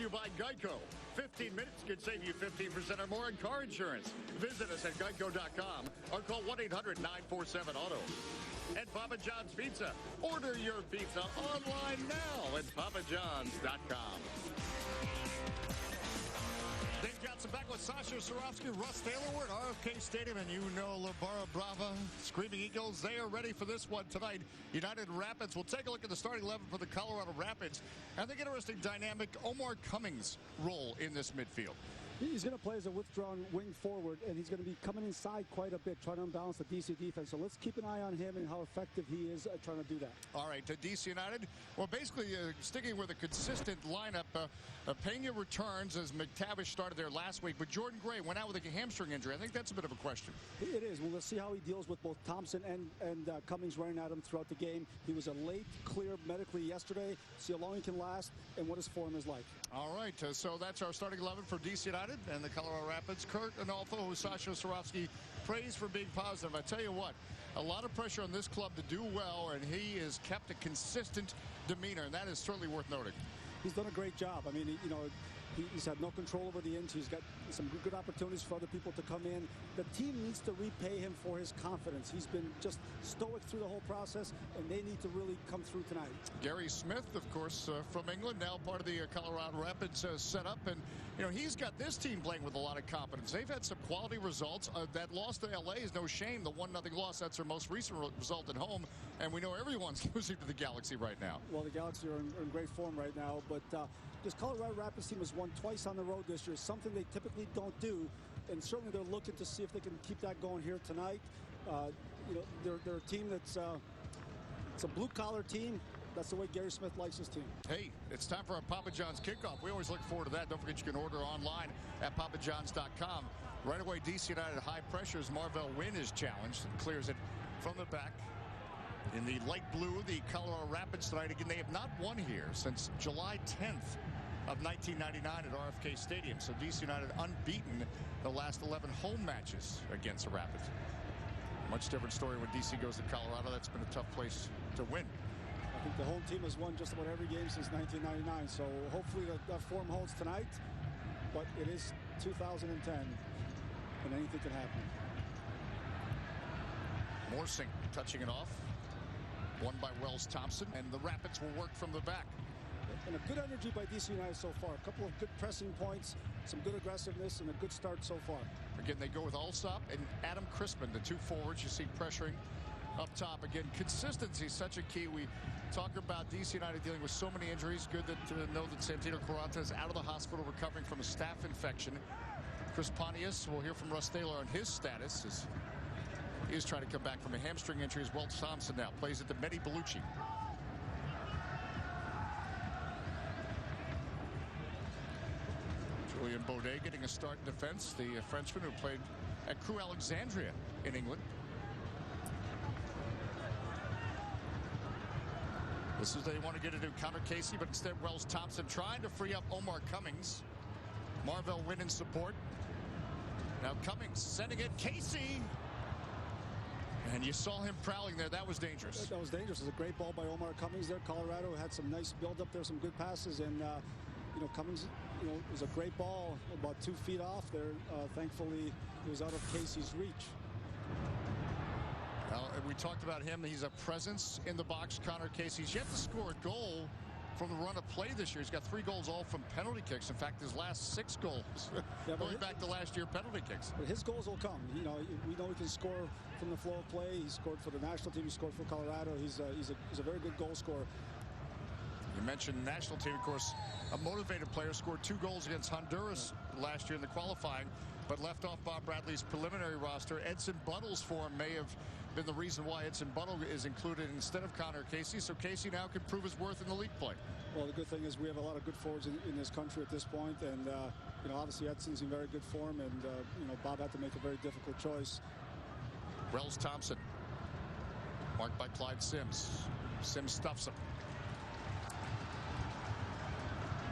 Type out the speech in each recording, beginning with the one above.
to you by Geico. 15 minutes could save you 15% or more in car insurance. Visit us at geico.com or call 1-800-947-AUTO. And Papa John's Pizza. Order your pizza online now at papajohns.com. Dave Johnson back with Sasha Cirovski, Russ Taylor. We're at RFK Stadium, and you know La Barra Brava, Screaming Eagles, they are ready for this one tonight. United Rapids. We'll take a look at the starting 11 for the Colorado Rapids. I think interesting dynamic, Omar Cummings' role in this midfield. He's going to play as a withdrawn wing forward, and he's going to be coming inside quite a bit, trying to unbalance the DC defense. So let's keep an eye on him and how effective he is at trying to do that. All right, to DC United. Well, basically sticking with a consistent lineup. Pena returns as McTavish started there last week, but Jordan Gray went out with a hamstring injury. I think that's a bit of a question. It is. Well, let's see how he deals with both Thompson and Cummings running at him throughout the game. He was a late clear medically yesterday. See how long he can last and what his form is like. All right, so that's our starting 11 for DC United and the Colorado Rapids. Kurt Anolfo, who Sasha Cirovski praised for being positive. I tell you what, a lot of pressure on this club to do well, and he has kept a consistent demeanor, and that is certainly worth noting. He's done a great job. I mean, he's had no control over the inch. He's got some good opportunities for other people to come in. The team needs to repay him for his confidence. He's been just stoic through the whole process, and they need to really come through tonight. Gary Smith, of course, from England, now part of the Colorado Rapids setup, and he's got this team playing with a lot of confidence. They've had some quality results. That loss to LA is no shame. The 1-0 loss, that's their most recent result at home, and we know everyone's losing to the Galaxy right now. Well, the Galaxy are in great form right now, but this Colorado Rapids team has won twice on the road this year, something they typically don't do, and certainly they're looking to see if they can keep that going here tonight. They're a team that's it's a blue-collar team. That's the way Gary Smith likes his team. Hey, it's time for our Papa John's kickoff. We always look forward to that. Don't forget you can order online at papajohns.com. Right away, DC United high pressure as Marvell Wynn is challenged and clears it from the back. In the light blue, the Colorado Rapids tonight. Again, they have not won here since July 10th of 1999 at RFK Stadium. So DC United unbeaten the last 11 home matches against the Rapids. Much different story when DC goes to Colorado. That's been a tough place to win. I think the home team has won just about every game since 1999. So hopefully that form holds tonight. But it is 2010, and anything can happen. Morsing touching it off. Won by Wells Thompson, and the Rapids will work from the back. And a good energy by DC United so far. A couple of good pressing points, some good aggressiveness, and a good start so far. Again, they go with Alsop and Adam Crispin, the two forwards you see pressuring up top. Again, consistency is such a key. We talk about DC United dealing with so many injuries. Good to know that Santino Quaranta is out of the hospital recovering from a staph infection. Chris Pontius, we'll hear from Russ Taylor on his status as he is trying to come back from a hamstring injury as Wells Thompson now plays it to Mehdi Bellucci. Julian Baudet getting a start in defense, the Frenchman who played at Crewe Alexandria in England. This is they want to get into Connor Casey, but instead Wells Thompson trying to free up Omar Cummings. Marvell Wynn in support. Now Cummings sending it, Casey. And you saw him prowling there. That was dangerous. That was dangerous. It was a great ball by Omar Cummings there. Colorado had some nice build up there, some good passes, and Cummings, it was a great ball about 2 feet off there. Thankfully, it was out of Casey's reach. We talked about him. He's a presence in the box. Connor Casey. He's yet to score a goal from the run of play this year. He's got 3 goals all from penalty kicks. In fact, his last 6 goals going back to last year penalty kicks. But his goals will come. We know he can score from the flow of play. He scored for the national team. He scored for Colorado. He's a very good goal scorer. You mentioned national team, of course. A motivated player, scored 2 goals against Honduras last year in the qualifying, but left off Bob Bradley's preliminary roster. Edson Buttle's form may have been the reason why Edson Buttle is included instead of Connor Casey. So Casey now can prove his worth in the league play. Well, the good thing is we have a lot of good forwards in this country at this point, and obviously Edson's in very good form, and Bob had to make a very difficult choice. Wells Thompson, marked by Clyde Sims. Sims stuffs him.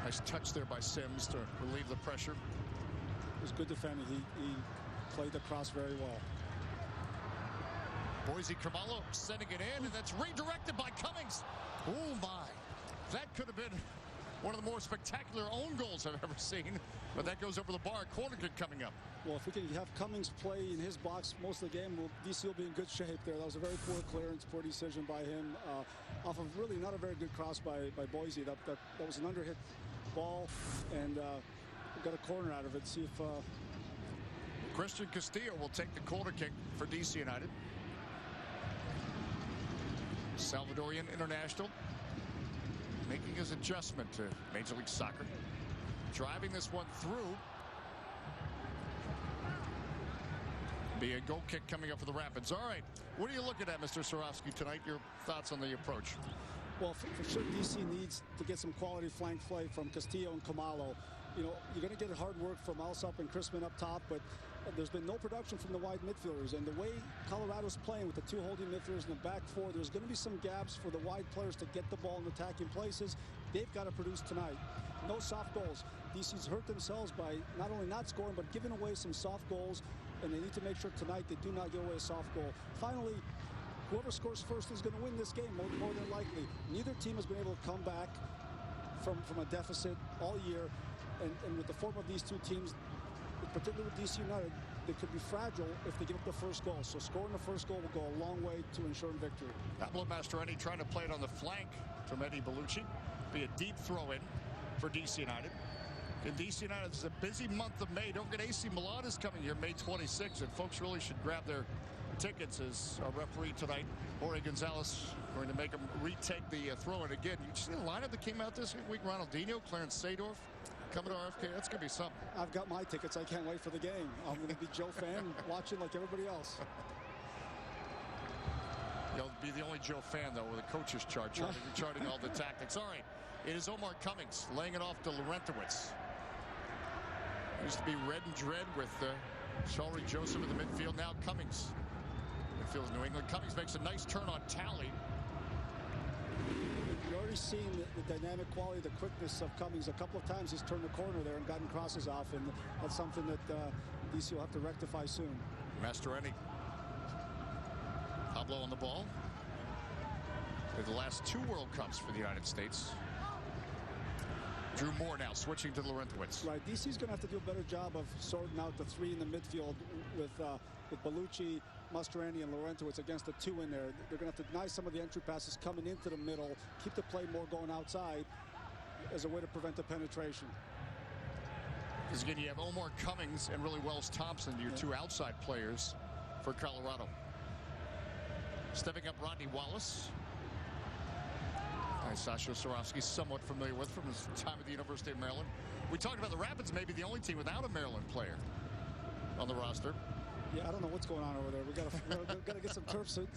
Nice touch there by Sims to relieve the pressure. It was good defending. He played the cross very well. Boise Carvalho sending it in, and that's redirected by Cummings. Oh my, that could have been one of the more spectacular own goals I've ever seen. But that goes over the bar. Corner kick coming up. Well, if we can have Cummings play in his box most of the game, DC will be in good shape there. That was a very poor clearance, poor decision by him. Off of really not a very good cross by Boise. That was an underhit ball, and got a corner out of it. See if Christian Castillo will take the corner kick for DC United. Salvadorian international making his adjustment to Major League Soccer. Driving this one through. Be a goal kick coming up for the Rapids. All right, what are you looking at, Mr. Sorofsky, tonight? Your thoughts on the approach? Well, for sure, DC needs to get some quality flank play from Castillo and Khumalo. You know, you're going to get hard work from Alsop and Crispin up top, but there's been no production from the wide midfielders. And the way Colorado's playing with the two holding midfielders in the back four, there's going to be some gaps for the wide players to get the ball in attacking places. They've got to produce tonight. No soft goals. DC's hurt themselves by not only not scoring, but giving away some soft goals. And they need to make sure tonight they do not give away a soft goal. Finally, whoever scores first is going to win this game, more than likely. Neither team has been able to come back from a deficit all year. And with the form of these two teams, particularly with DC United, they could be fragile if they give up the first goal. So scoring the first goal will go a long way to ensuring victory. Pablo Mastroeni trying to play it on the flank from Eddie Bellucci. Be a deep throw in for DC United. In DC United, it's a busy month of May. Don't forget AC Milan is coming here May 26th, and folks really should grab their tickets. As our referee tonight, Jorge Gonzalez, going to make them retake the throw. And again, you see the lineup that came out this week? Ronaldinho, Clarence Seedorf coming to RFK. That's going to be something. I've got my tickets. I can't wait for the game. I'm going to be Joe fan watching like everybody else. You'll be the only Joe fan, though, with a coach's chart charting all the tactics. All right, it is Omar Cummings laying it off to Laurentowicz. Used to be Red and Dread with Shalry Joseph in the midfield. Now Cummings. Midfield's New England. Cummings makes a nice turn on Talley. You're already seeing the dynamic quality, the quickness of Cummings. A couple of times he's turned the corner there and gotten crosses off, and that's something that DC will have to rectify soon. Mastroeni. Pablo on the ball. They're the last two World Cups for the United States. Drew Moore now switching to Laurentowicz. Right, DC's going to have to do a better job of sorting out the three in the midfield with Bellucci, Mastroeni, and Laurentowicz against the two in there. They're going to have to deny some of the entry passes coming into the middle, keep the play more going outside as a way to prevent the penetration. Because again, you have Omar Cummings and really Wells Thompson, your two outside players for Colorado. Stepping up, Rodney Wallace. Sasha Sorofsky somewhat familiar with from his time at the University of Maryland. We talked about the Rapids, maybe the only team without a Maryland player on the roster. Yeah, I don't know what's going on over there. We got to get some turf so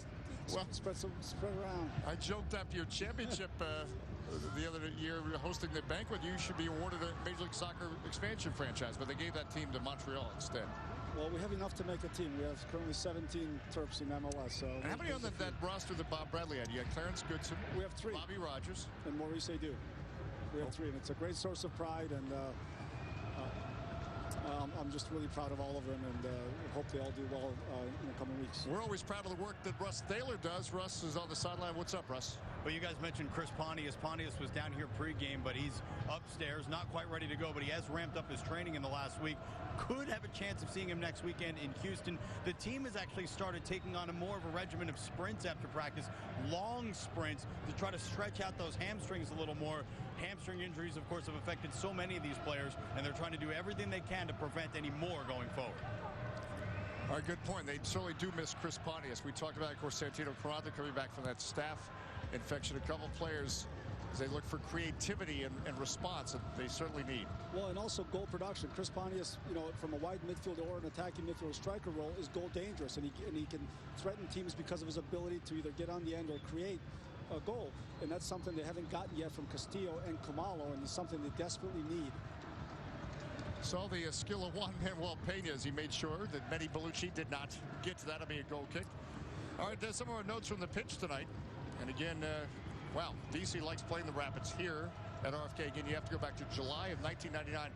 spread around. I joked after your championship the other year hosting the banquet, you should be awarded a Major League Soccer expansion franchise, but they gave that team to Montreal instead. Well, we have enough to make a team. We have currently 17 Terps in MLS. So and how many on that roster that Bob Bradley had? You had Clarence Goodson. We have 3. Bobby Rogers. And Maurice Edu. We have 3, and it's a great source of pride, and I'm just really proud of all of them, and hope they all do well in the coming weeks. We're always proud of the work that Russ Thaler does. Russ is on the sideline. What's up, Russ? Well, you guys mentioned Chris Pontius. Pontius was down here pregame, but he's upstairs, not quite ready to go, but he has ramped up his training in the last week. Could have a chance of seeing him next weekend in Houston. The team has actually started taking on more of a regimen of sprints after practice, long sprints to try to stretch out those hamstrings a little more. Hamstring injuries, of course, have affected so many of these players, and they're trying to do everything they can to prevent any more going forward. All right, good point. They certainly do miss Chris Pontius. We talked about, of course, Santino Quaranta coming back from that staph infection. A couple players, as they look for creativity and response that they certainly need. Well, and also goal production. Chris Pontius, you know, from a wide midfielder or an attacking midfielder striker role, is goal dangerous, and he can threaten teams because of his ability to either get on the end or create a goal, and that's something they haven't gotten yet from Castillo and Khumalo, and it's something they desperately need. Saw the skill of Juan Manuel Pena as he made sure that Benny Bellucci did not get to that. It'll be a goal kick. All right, there's some of our notes from the pitch tonight. And again, wow, DC likes playing the Rapids here at RFK. Again, you have to go back to July of 1999.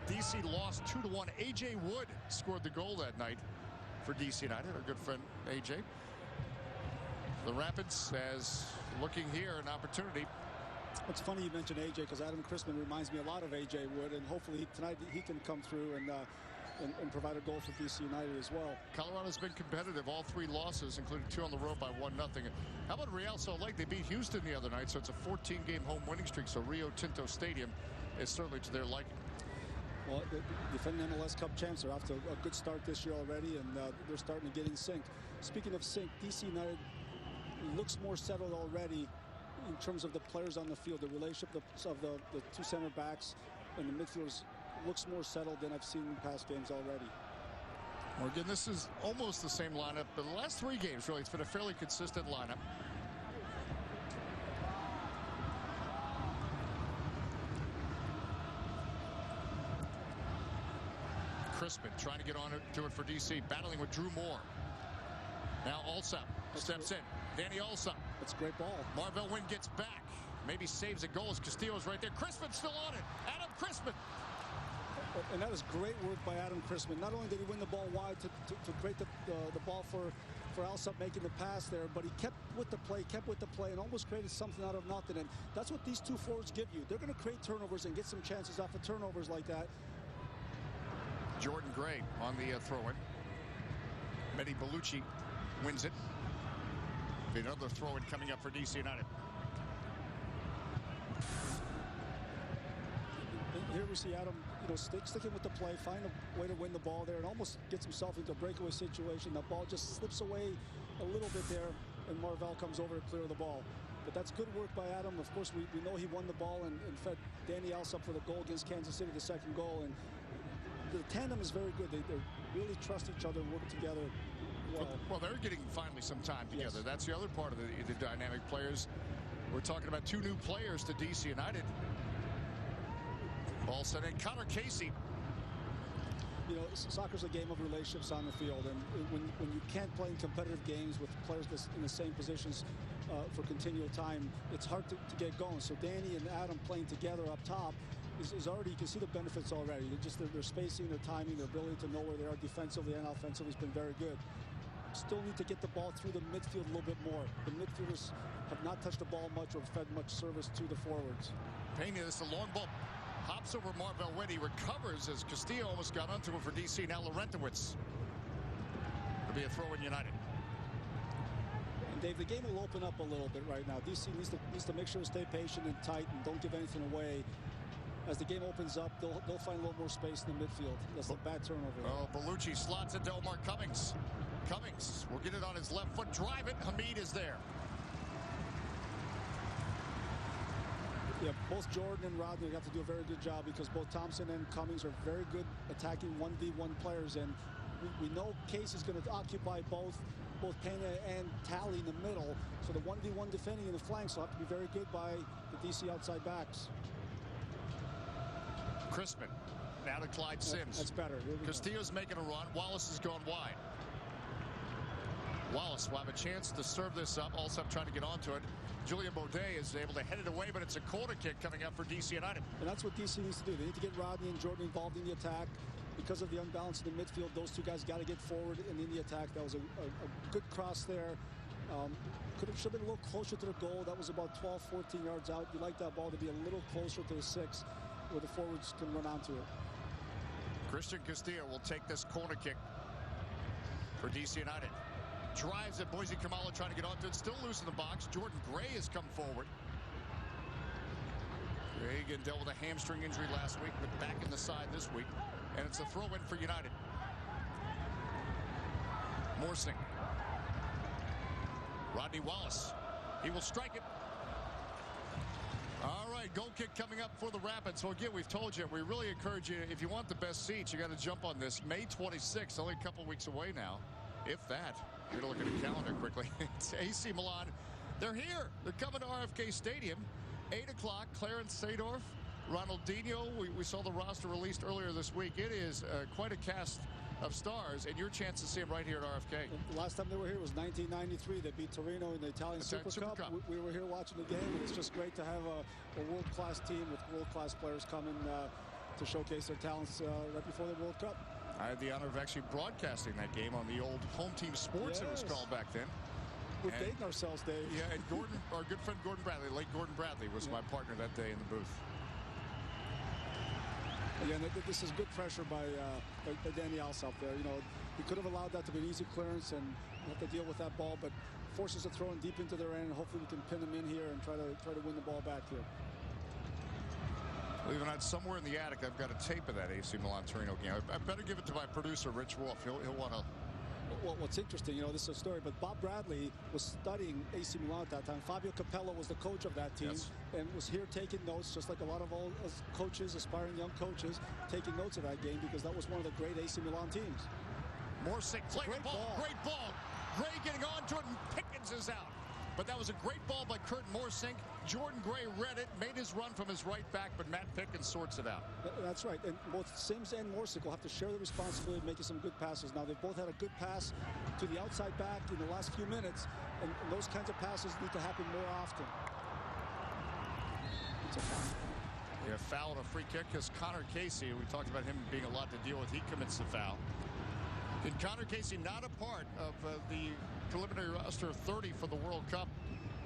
DC lost 2-1. A.J. Wood scored the goal that night for DC United, our good friend A.J. The Rapids, as looking here, an opportunity It's funny you mentioned AJ because Adam Chrisman reminds me a lot of AJ Wood, and hopefully tonight he can come through and provide a goal for DC United as well. Colorado's been competitive. All 3 losses, including 2 on the road by 1-0. How about Real Salt Lake? They beat Houston the other night, so it's a 14-game home winning streak. So Rio Tinto Stadium is certainly to their liking. Well, the defending MLS Cup champs are off to a good start this year already, and they're starting to get in sync. Speaking of sync, DC United looks more settled already in terms of the players on the field. The relationship of the 2 center backs and the midfielders looks more settled than I've seen in past games already. Well, again, this is almost the same lineup, but the last 3 games, really, it's been a fairly consistent lineup. Crispin trying to get on to it for DC, battling with Drew Moore. Now Alsop steps in. Danny Alsop. That's a great ball. Marvell Wynn gets back. Maybe saves a goal as Castillo's right there. Crispin still on it. Adam Crispin. And that was great work by Adam Crispin. Not only did he win the ball wide to create the ball for Alsop making the pass there, but he kept with the play, and almost created something out of nothing. And that's what these 2 forwards give you. They're going to create turnovers and get some chances off of turnovers like that. Jordan Gray on the throw-in. Mehdi Bellucci wins it. Another throw-in coming up for DC United. Here we see Adam, sticking with the play, find a way to win the ball there, and almost gets himself into a breakaway situation. The ball just slips away a little bit there, and Marvell comes over to clear the ball. But that's good work by Adam. Of course, we know he won the ball and fed Danny Alsop for the goal against Kansas City, the 2nd goal. And the tandem is very good. They really trust each other and work together well. Well, they're getting finally some time together. Yes. That's the other part of the dynamic players. We're talking about 2 new players to DC United. Ball sent in. Connor Casey. Soccer's a game of relationships on the field, and when you can't play in competitive games with players in the same positions for continual time, it's hard to get going. So Danny and Adam playing together up top is already, you can see the benefits already. Their spacing, their timing, their ability to know where they are defensively and offensively has been very good. Still need to get the ball through the midfield a little bit more. The midfielders have not touched the ball much or fed much service to the forwards. Pena, this is a long ball. Hops over Marvell Wynn. He recovers as Castillo almost got onto him for DC. Now Laurentowicz. It'll be a throw in United. And Dave, the game will open up a little bit right now. DC needs to make sure to stay patient and tight and don't give anything away. As the game opens up, they'll find a little more space in the midfield. That's a bad turnover. Oh, Bellucci slots it to Omar Cummings. Cummings will get it on his left foot, drive it. Hamid is there. Yeah, both Jordan and Rodney have to do a very good job because both Thompson and Cummings are very good attacking 1v1 players, and we know Case is going to occupy both Pena and Talley in the middle, so the 1v1 defending in the flanks will have to be very good by the DC outside backs. Crispin now to Clyde Sims. That's better. Castillo's making a run. Wallace has gone wide. Wallace will have a chance to serve this up. Also trying to get onto it. Julian Baudet is able to head it away, but it's a corner kick coming up for DC United. And that's what DC needs to do. They need to get Rodney and Jordan involved in the attack. Because of the unbalance in the midfield, those 2 guys got to get forward and in the attack. That was a good cross there. Should have been a little closer to the goal. That was about 12, 14 yards out. You like that ball to be a little closer to the 6 where the forwards can run onto it. Christian Castillo will take this corner kick for DC United. Drives it. Boise Kamala trying to get onto it. Still loose in the box. Jordan Gray has come forward. Gray again dealt with a hamstring injury last week, but back in the side this week. And it's a throw-in for United. Morsing. Rodney Wallace. He will strike it. All right, goal kick coming up for the Rapids. So again, we've told you, we really encourage you, if you want the best seats, you got to jump on this. May 26th, only a couple weeks away now, if that. We're going to look at the calendar quickly. It's AC Milan. They're here. They're coming to RFK Stadium. 8 o'clock, Clarence Seedorf, Ronaldinho. We saw the roster released earlier this week. It is quite a cast of stars, and your chance to see them right here at RFK. The last time they were here was 1993. They beat Torino in the Italian Super Cup. We were here watching the game, and it's just great to have a world-class team with world-class players coming to showcase their talents right before the World Cup. I had the honor of actually broadcasting that game on the old Home Team Sports, it was called back then. We're dating ourselves, Dave. Yeah, and Gordon, our good friend Gordon Bradley, late Gordon Bradley, was my partner that day in the booth. Again, this is good pressure by Danny Alsop there. You know, he could have allowed that to be an easy clearance and have to deal with that ball, but forces a throw in deep into their end. Hopefully, we can pin them in here and try to win the ball back here. Believe it or not, somewhere in the attic, I've got a tape of that AC Milan Torino game. I better give it to my producer, Rich Wolf. He'll want to. Well, what's interesting, you know, this is a story, but Bob Bradley was studying AC Milan at that time. Fabio Capello was the coach of that team and was here taking notes, just like a lot of old coaches, aspiring young coaches, taking notes of that game because that was one of the great AC Milan teams. Morsick playing the ball. Great ball. Gray getting on to it, and Pickens is out. But that was a great ball by Kurt Morsink. Jordan Gray read it, made his run from his right back, but Matt Pickens sorts it out. That's right. And both Sims and Morsick will have to share the responsibility of making some good passes. Now, they've both had a good pass to the outside back in the last few minutes, and those kinds of passes need to happen more often. It's a foul. Yeah, foul and a free kick because Connor Casey, we talked about him being a lot to deal with, he commits the foul. And Connor Casey not a part of the preliminary roster of 30 for the World Cup.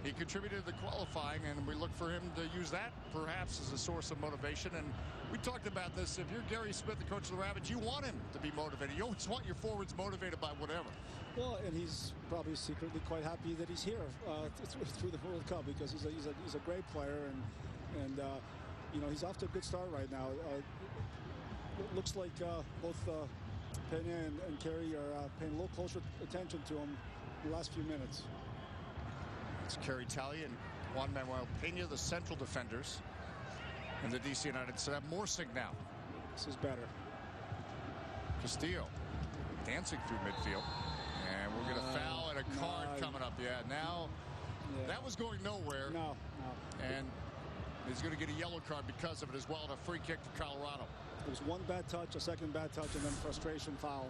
He contributed to the qualifying, and we look for him to use that perhaps as a source of motivation. And we talked about this. If you're Gary Smith, the coach of the Rabbits, you want him to be motivated. You always want your forwards motivated by whatever. Well, and he's probably secretly quite happy that he's here through the World Cup because he's a great player, and you know, he's off to a good start right now. It looks like both Pena and Carey are paying a little closer attention to him in the last few minutes. It's Kerry Talley and Juan Manuel Pena, the central defenders. And the DC United set up Morsick now. This is better. Castillo dancing through midfield. And we're going to foul and a card coming up. Yeah, now that was going nowhere. No. And he's going to get a yellow card because of it as well, and a free kick for Colorado. It was one bad touch, a second bad touch, and then frustration foul.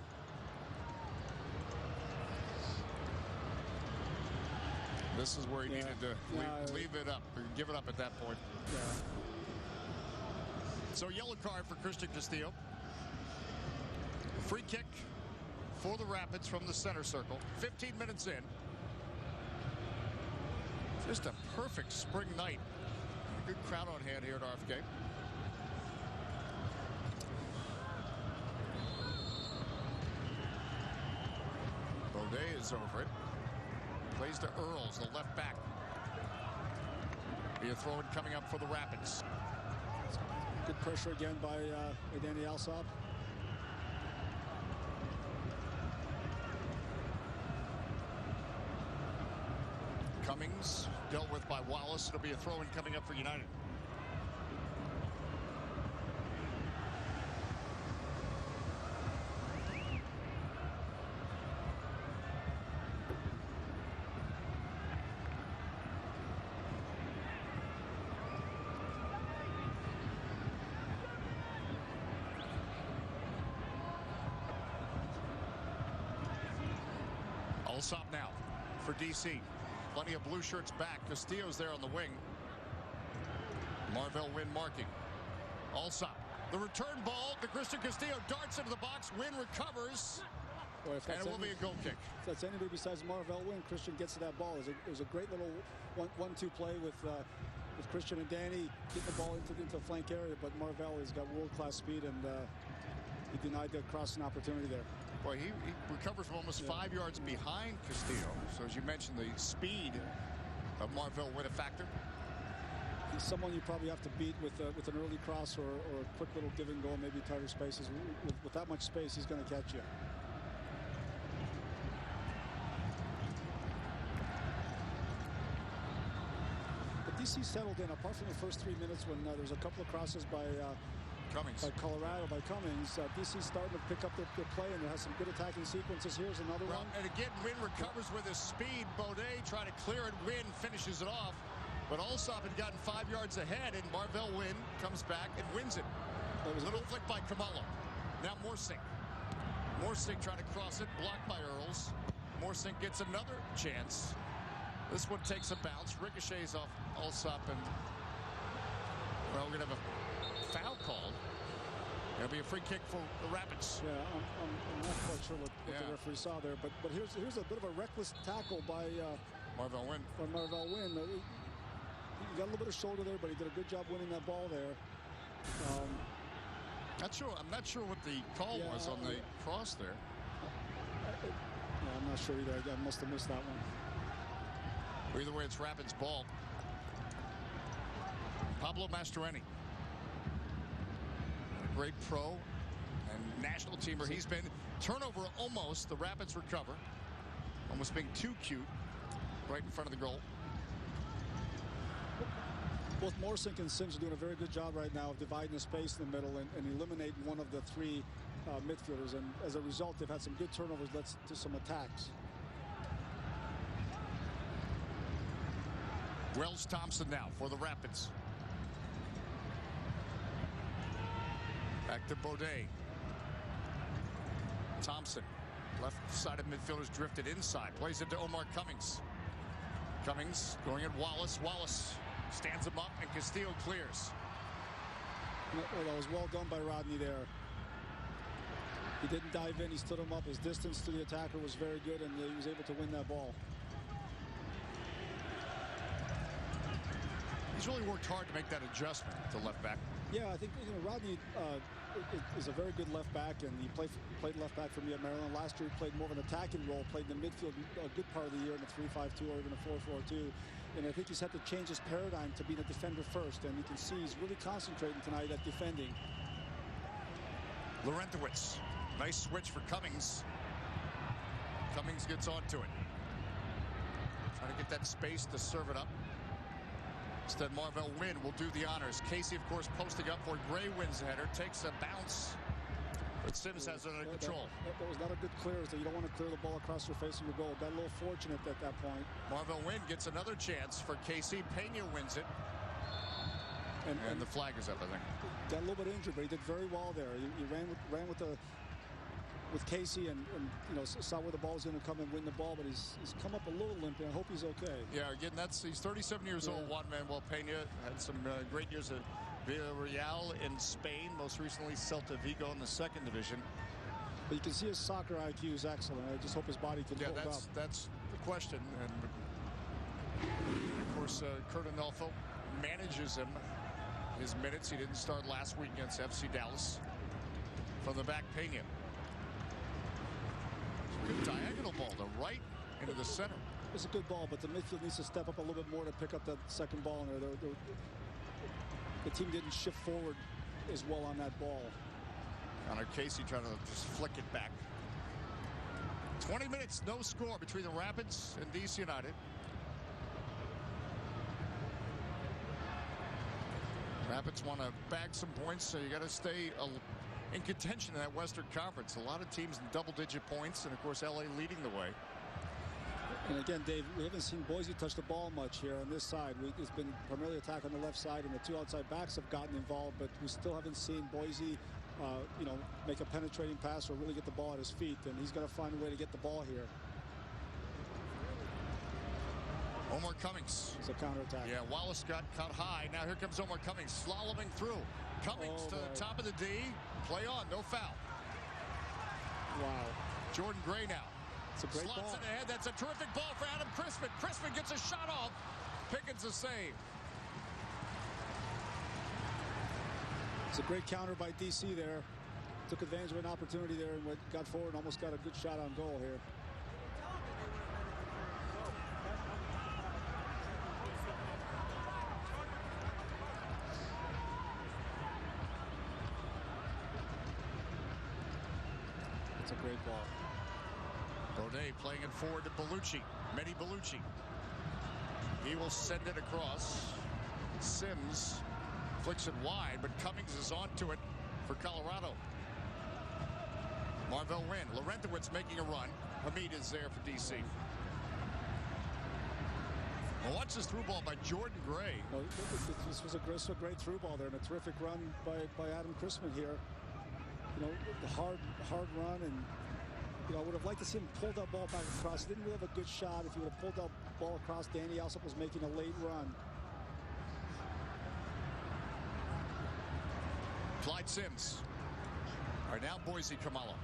This is where he needed to leave it up, or give it up at that point. Yeah. So yellow card for Christian Castillo. Free kick for the Rapids from the center circle. 15 minutes in. Just a perfect spring night. Good crowd on hand here at RFK. Baudet is over it. Plays to Earls, the left back. Be a throw-in coming up for the Rapids. Good pressure again by Danny Alsop. Cummings dealt with by Wallace. It'll be a throw-in coming up for United. Alsop now for DC. Plenty of blue shirts back. Castillo's there on the wing. Marvell Wynn marking. Alsop. The return ball to Christian Castillo. Darts into the box. Wynn recovers. Boy, and it will be a goal kick. If that's anybody besides Marvell Wynn, Christian gets to that ball. It was a great little 1-2 play with Christian and Danny getting the ball into the flank area, but Marvell has got world-class speed, and he denied the crossing opportunity there. Well, he recovered from almost 5 yards behind Castillo. So as you mentioned, the speed of Marvell Wynn a factor. He's someone you probably have to beat with an early cross or a quick little give and go, maybe tighter spaces. With that much space, he's going to catch you. But DC settled in, apart from the first 3 minutes when there was a couple of crosses by Cummings. By Colorado, by Cummings. DC's starting to pick up their play, and it has some good attacking sequences. Here's another one. And again, Wynn recovers with his speed. Baudet trying to clear it. Wynn finishes it off. But Alsop had gotten 5 yards ahead, and Marvell Wynn comes back and wins it. A little flick by Kamala. Now Morsick. Morsick trying to cross it, blocked by Earls. Morsick gets another chance. This one takes a bounce, ricochets off Alsop, and well, we're going to have a foul called. It'll be a free kick for the Rapids. Yeah, I'm not quite sure what the referee saw there, but here's a bit of a reckless tackle by Marvell Wynn. Marvell Wynn. He got a little bit of shoulder there, but he did a good job winning that ball there. I'm not sure what the call was on the cross there. I'm not sure either. I must have missed that one. Either way, it's Rapids ball. Pablo Mastroeni, a great pro and national teamer. He's been turnover almost. The Rapids recover. Almost being too cute right in front of the goal. Both Morsink and Sims are doing a very good job right now of dividing the space in the middle and eliminating one of the three midfielders. And as a result, they've had some good turnovers led to some attacks. Wells Thompson now for the Rapids. Back to Baudet. Thompson, left side of midfielders drifted inside. Plays it to Omar Cummings. Cummings going at Wallace. Wallace stands him up and Castillo clears. Well, that was well done by Rodney there. He didn't dive in. He stood him up. His distance to the attacker was very good, and he was able to win that ball. He's really worked hard to make that adjustment to left back. Yeah, I think Rodney is a very good left back, and he played left back for me at Maryland. Last year, he played more of an attacking role, played in the midfield a good part of the year in a 3-5-2 or even a 4-4-2. And I think he's had to change his paradigm to being a defender first, and you can see he's really concentrating tonight at defending. Laurentowicz, nice switch for Cummings. Cummings gets onto it. Trying to get that space to serve it up. Instead, Marvell Wynn will do the honors. Casey, of course, posting up for Gray. Wins the header, takes a bounce, but Sims has it under control. That was not a good clearance. You don't want to clear the ball across your face of your goal. Got a little fortunate at that point. Marvell Wynn gets another chance for Casey. Pena wins it. And the flag is up, I think. Got a little bit injured, but he did very well there. He ran with Casey and saw where the ball was going to come and win the ball, but he's come up a little limp, and I hope he's okay. Yeah, again, he's 37 years old. Juan Manuel Pena had some great years at Villarreal in Spain, most recently Celta Vigo in the second division. But you can see his soccer IQ is excellent. I just hope his body can hold up. That's the question. And of course, Kurt Anolfo manages him. His minutes. He didn't start last week against FC Dallas. From the back, Pena. Good diagonal ball to right into the center. It's a good ball, but the midfield needs to step up a little bit more to pick up that second ball in there. The team didn't shift forward as well on that ball. Connor Casey trying to just flick it back. 20 minutes, no score between the Rapids and DC United. Rapids want to bag some points, so you got to stay in contention in that Western Conference. A lot of teams in double-digit points, and of course LA leading the way. And again, Dave, we haven't seen Boise touch the ball much here on this side. It's been primarily attack on the left side, and the two outside backs have gotten involved, but we still haven't seen Boise make a penetrating pass or really get the ball at his feet, and he's got to find a way to get the ball here. Omar Cummings. It's a counterattack. Yeah, Wallace got caught high. Now here comes Omar Cummings slaloming through. Cummings to the top of the D. Play on, no foul. Wow. Jordan Gray now. It's a great Slots ball. it ahead. That's a terrific ball for Adam Crispin. Crispin gets a shot off. Pickens a save. It's a great counter by DC there. Took advantage of an opportunity there and got forward and almost got a good shot on goal here. It's a great ball. Baudet playing it forward to Bellucci. Mehdi Bellucci. He will send it across. Sims flicks it wide, but Cummings is onto it for Colorado. Marvell Wynn. Laurentowicz making a run. Hamid is there for DC. Well, watch this through ball by Jordan Gray. Well, this was a great through ball there and a terrific run by Adam Crispin here. The hard run, and I would have liked to see him pull that ball back across. He didn't really have a good shot. If he would have pulled that ball across, Danny Alsop was making a late run. Clyde Sims. All right, now Boise Kamala.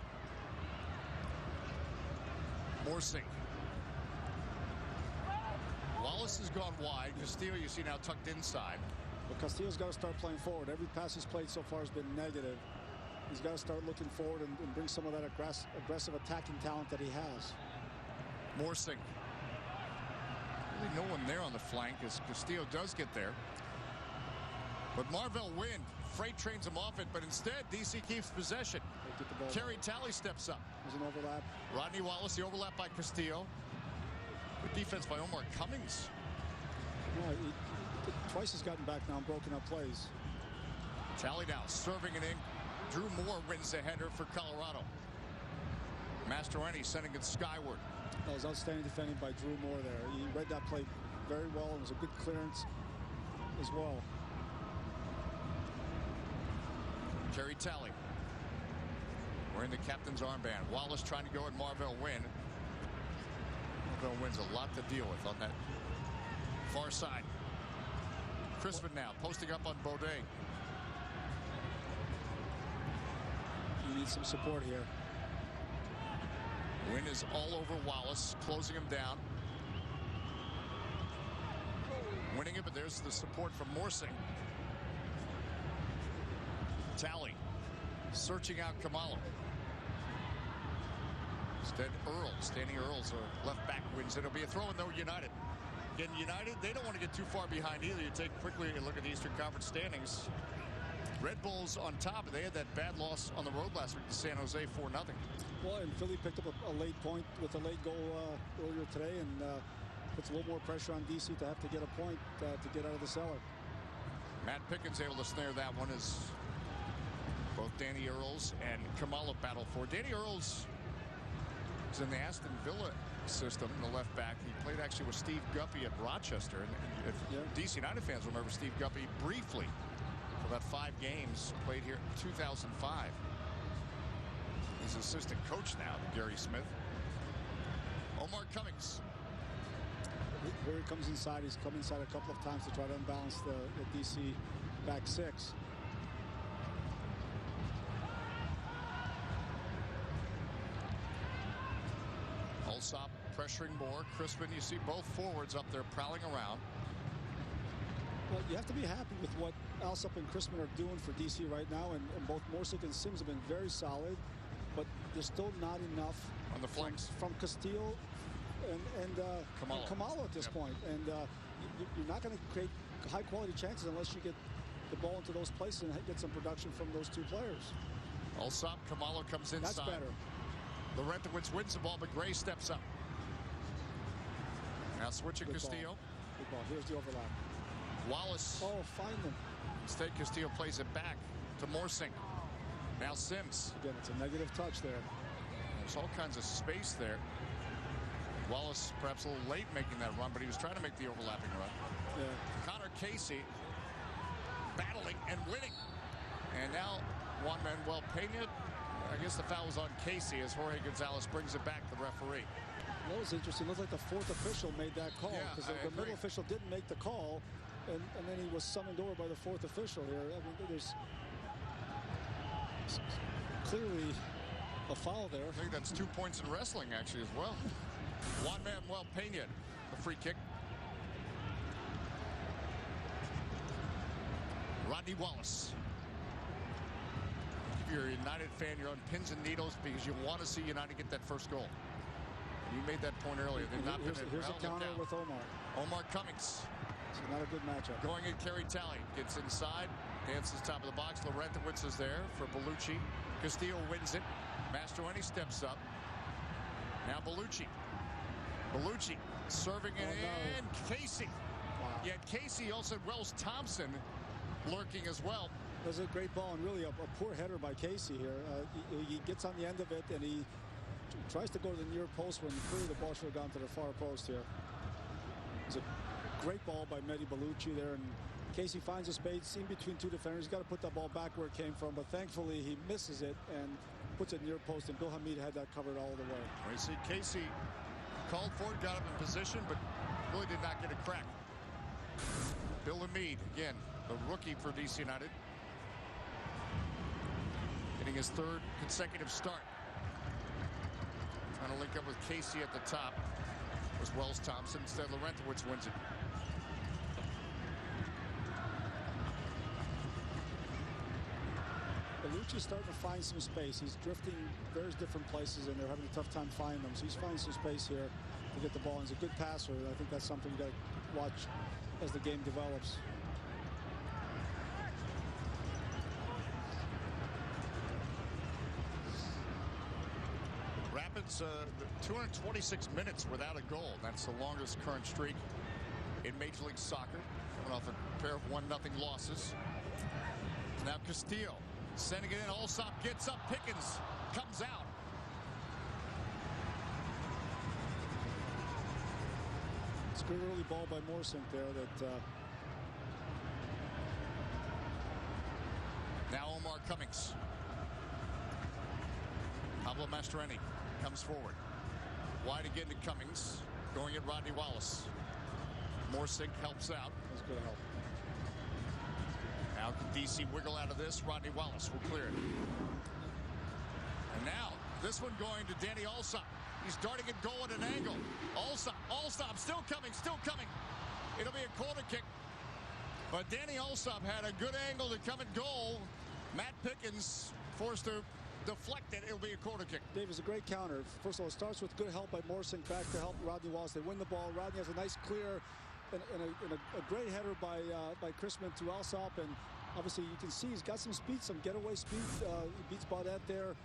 Morsing. Wallace has gone wide. Castillo, you see now tucked inside. But Castillo's got to start playing forward. Every pass he's played so far has been negative. He's got to start looking forward and bring some of that aggressive attacking talent that he has. Morsing. Really no one there on the flank as Castillo does get there. But Marvell Wynn freight trains him off it, but instead DC keeps possession. Kerry Talley steps up. There's an overlap. Rodney Wallace, the overlap by Castillo. Good defense by Omar Cummings. Yeah, he twice has gotten back now and broken up plays. Talley now serving it in. Drew Moore wins the header for Colorado. Mastroeni sending it skyward. That was outstanding defending by Drew Moore there. He read that play very well. It was a good clearance as well. Kerry Talley wearing the captain's armband. Wallace trying to go at Marvell Wynn. Marvell Wynn's a lot to deal with on that far side. Crispin now posting up on Baudet. You need some support here. Wynn is all over Wallace, closing him down. Winning it, but there's the support from Morsing. Talley searching out Kamala. Instead, Earl, standing Earl's left back wins. It'll be a throw in though United. Again, United, they don't want to get too far behind either. You take quickly a look at the Eastern Conference standings. Red Bulls on top, and they had that bad loss on the road last week to San Jose 4-0. Well, and Philly picked up a late point with a late goal earlier today, and puts a little more pressure on DC to have to get a point to get out of the cellar. Matt Pickens able to snare that one as both Danny Earls and Kamala battle for. Danny Earls is in the Aston Villa system, the left back. He played actually with Steve Guppy at Rochester. And if DC United fans remember Steve Guppy briefly for about 5 games, played here in 2005. He's assistant coach now to Gary Smith. Omar Cummings. Here he comes inside. He's come inside a couple of times to try to unbalance the DC back six. Alsop pressuring more. Crispin, you see both forwards up there prowling around. Well, you have to be happy with what Alsop and Crispin are doing for DC right now, and both Morsik and Sims have been very solid, but there's still not enough on the flanks from Castillo and Kamala at this point. And you're not going to create high quality chances unless you get the ball into those places and get some production from those two players. Alsop, Kamala comes inside. That's better. Laurentowicz wins the ball, but Gray steps up. Now switching Good Castillo. Ball. Good ball. Here's the overlap. Wallace. Oh, find them. Instead, Castillo plays it back to Morsing. Now Sims. Again, it's a negative touch there. There's all kinds of space there. Wallace perhaps a little late making that run, but he was trying to make the overlapping run. Yeah. Connor Casey battling and winning. And now Juan Manuel Pena. I guess the foul was on Casey as Jorge Gonzalez brings it back to the referee. That was interesting. It looked like the fourth official made that call because the middle official didn't make the call, and then he was summoned over by the fourth official here. I mean, there's clearly a foul there. I think that's 2 points in wrestling actually as well. Juan Manuel Pena, the free kick. Rodney Wallace. If you're a United fan, you're on pins and needles because you want to see United get that first goal. You made that point earlier. They've not been Here's a counter with Omar. Omar Cummings. It's not a good matchup. Going at Kerry Talley. Gets inside. Dances top of the box. Laurentowicz is there for Bellucci. Castillo wins it. Mastroeni steps up. Now Bellucci. Bellucci serving it in. Casey. Wow. Yet Casey also had Wells Thompson lurking as well. That was a great ball and really a poor header by Casey here. He gets on the end of it and he tries to go to the near post when clearly the ball should have gone to the far post here. It's a great ball by Mehdi Bellucci there, and Casey finds a space in between two defenders. He's got to put that ball back where it came from, but thankfully he misses it and puts it near post, and Bill Hamid had that covered all the way. We see Casey called for it, got up in position, but really did not get a crack. Bill Hamid, again, the rookie for DC United. getting his third consecutive start. Trying to link up with Casey at the top. It was Wells Thompson. Instead, Laurentowicz wins it. Bellucci's starting to find some space. He's drifting various different places, and they're having a tough time finding them. So he's finding some space here to get the ball. He's a good passer. I think that's something you got to watch as the game develops. Rapids 226 minutes without a goal. That's the longest current streak in Major League Soccer. Coming off a pair of 1-0 losses. Now Castillo sending it in. Alsop gets up. Pickens comes out. It's a good early ball by Morsink there. Now Omar Cummings. Pablo Mastroeni comes forward. Wide again to Cummings. Going at Rodney Wallace. Morsink helps out. That's good help. Now can DC wiggle out of this? Rodney Wallace will clear it. And now this one going to Danny Alsop. He's darting at goal at an angle. Alsop still coming. It'll be a corner kick. But Danny Alsop had a good angle to come at goal. Matt Pickens forced to deflect it. It'll be a corner kick. Dave, it's a great counter. First of all, it starts with good help by Morsink back to help Rodney Wallace. They win the ball. Rodney has a nice clear and a great header by Chrisman to Alsop, and obviously you can see he's got some speed, some getaway speed. He beats Baudette there,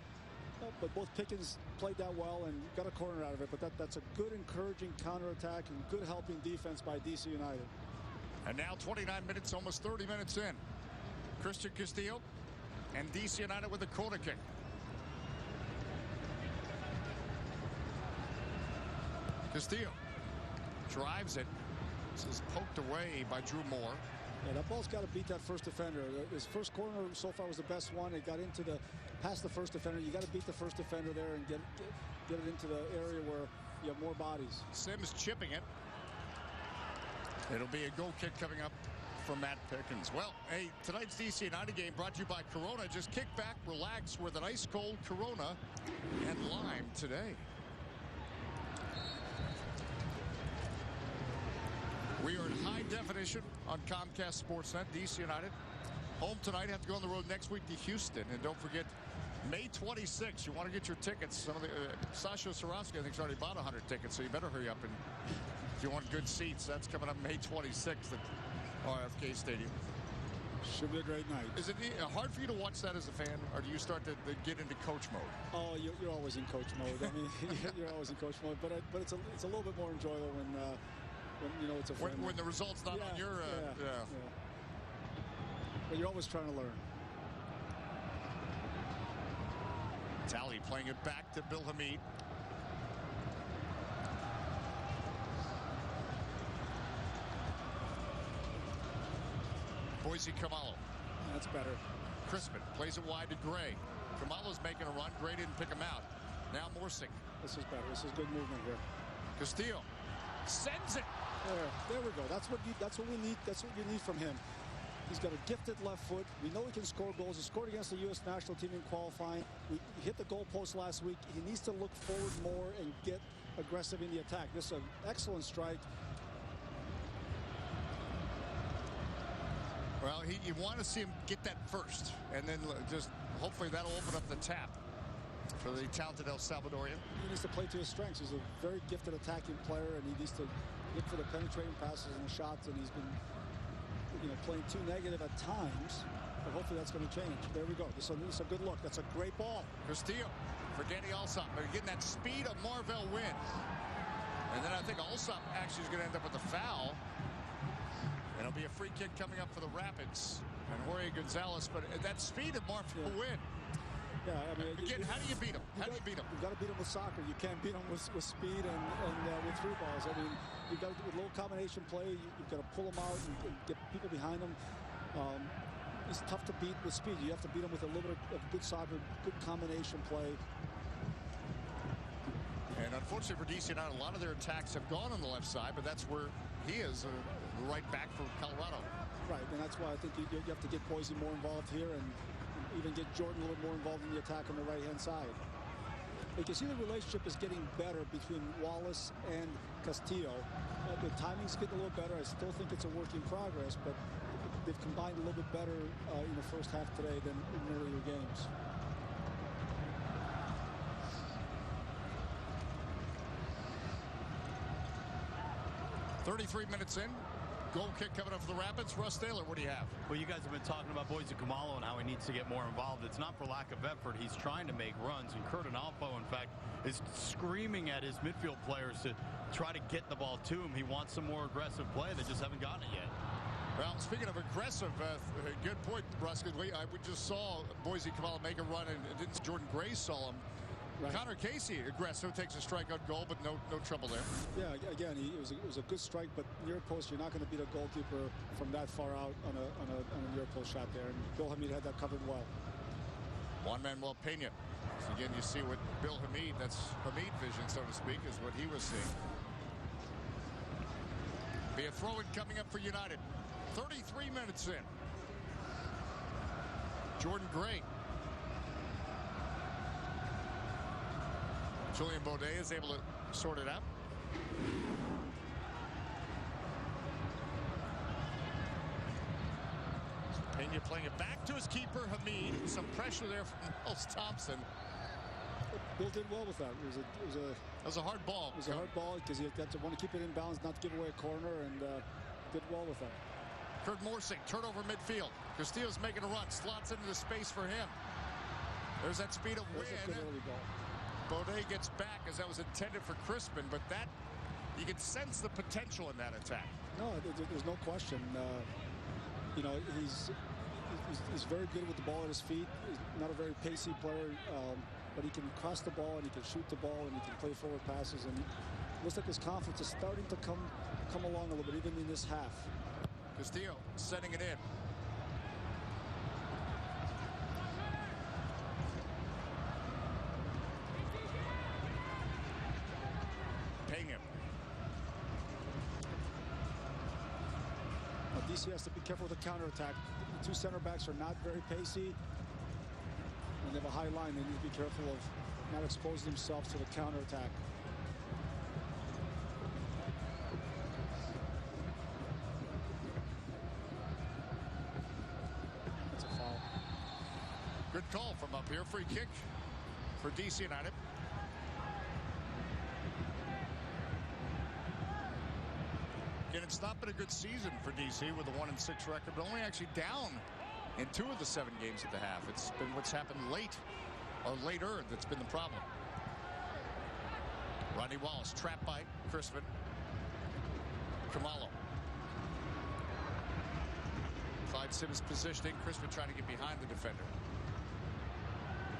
but both Pickens played that well and got a corner out of it. But that's a good, encouraging counterattack and good helping defense by DC United. And now 29 minutes, almost 30 minutes in. Christian Castillo and DC United with a corner kick. Castillo drives it. This is poked away by Drew Moore. Yeah, that ball's got to beat that first defender. His first corner so far was the best one. It got into past the first defender. You got to beat the first defender there and get it into the area where you have more bodies. Sims chipping it. It'll be a goal kick coming up for Matt Pickens. Well, hey, tonight's DC United game brought to you by Corona. Just kick back, relax with an ice cold Corona and lime today. We are in high definition on Comcast Sportsnet. DC United home tonight. Have to go on the road next week to Houston. And don't forget, May 26th, you want to get your tickets. Some of the Sasha Swarovski, I think, has already bought 100 tickets, so you better hurry up. And if you want good seats, that's coming up May 26th at RFK Stadium. Should be a great night. Is it hard for you to watch that as a fan, or do you start to get into coach mode? Oh, you're always in coach mode. I mean, you're always in coach mode. But it's a little bit more enjoyable when you know it's a friend. When the result's not on your But you're always trying to learn. Talley playing it back to Bill Hamid. Boise Kamalo. That's better. Crispin plays it wide to Gray. Kamalo's making a run. Gray didn't pick him out. Now Morsink. This is better. This is good movement here. Castillo sends it. There we go. That's what we need. That's what you need from him. He's got a gifted left foot. We know he can score goals. He scored against the U.S. national team in qualifying. He hit the goalpost last week. He needs to look forward more and get aggressive in the attack. This is an excellent strike. Well, you want to see him get that first, and then just hopefully that'll open up the tap for the talented El Salvadorian. He needs to play to his strengths. He's a very gifted attacking player, and he needs to look for the penetrating passes and the shots, and he's been playing too negative at times, but hopefully that's going to change. There we go. This is a good look. That's a great ball. Castillo for Danny Alsop. But getting that speed of Marvell Wynn. And then I think Alsop actually is going to end up with a foul. And it'll be a free kick coming up for the Rapids. And Jorge Gonzalez, but that speed of Marvell Wynn. Yeah, I mean, again, how do you beat him? How do you beat him? You've got to beat him with soccer. You can't beat him with speed and with through balls. I mean, you've got to do a little combination play. You've got to pull him out and get people behind him. It's tough to beat with speed. You have to beat him with a little bit of good soccer, good combination play. And unfortunately for DC United, a lot of their attacks have gone on the left side, but that's where he is, right back for Colorado. Right, and that's why I think you have to get Boise more involved here and even get Jordan a little more involved in the attack on the right-hand side. You can see the relationship is getting better between Wallace and Castillo. The timing's getting a little better. I still think it's a work in progress, but they've combined a little bit better in the first half today than in earlier games. "33 minutes in. Goal kick coming up for the Rapids. Russ Taylor, what do you have?" Well, you guys have been talking about Boise Khumalo and how he needs to get more involved. It's not for lack of effort. He's trying to make runs, and Kurt Analfo, in fact, is screaming at his midfield players to try to get the ball to him. He wants some more aggressive play. They just haven't gotten it yet. Well, speaking of aggressive, good point, Russ. We just saw Boise Khumalo make a run, and didn't Jordan Gray saw him. Right. Connor Casey, aggressive, takes a strikeout goal, but no trouble there. Yeah, again, it was a good strike, but near post, you're not going to beat a goalkeeper from that far out on a near post shot there. And Bill Hamid had that covered well. Juan Manuel Pena. So again, you see what Bill Hamid, that's Hamid vision, so to speak, is what he was seeing. Be a throw-in coming up for United. 33 minutes in. Jordan Gray. Julian Baudet is able to sort it out. Pena playing it back to his keeper, Hamid. Some pressure there from Wells Thompson. Bill did well with that. It was a hard ball. It was a hard ball because he had to want to keep it in bounds, not give away a corner, and did well with that. Kurt Morsing, turnover midfield. Castillo's making a run, slots into the space for him. There's that speed of That's a good win. early ball. Baudet gets back as that was intended for Crispin, but that, you can sense the potential in that attack. No, there's no question. You know, he's very good with the ball at his feet. He's not a very pacey player, but he can cross the ball and he can shoot the ball and he can play forward passes. And it looks like his confidence is starting to come along a little bit, even in this half. Castillo sending it in. Pena. DC has to be careful with the counterattack. The two center backs are not very pacey. When they have a high line, they need to be careful of not exposing themselves to the counterattack. That's a foul. Good call from up here. Free kick for DC United. And it's not been a good season for DC with a 1-6 record, but only actually down in 2 of the 7 games at the half. It's been what's happened late, or later, that's been the problem. Rodney Wallace trapped by Crispin. Khumalo. Clyde Sims positioning. Crispin trying to get behind the defender.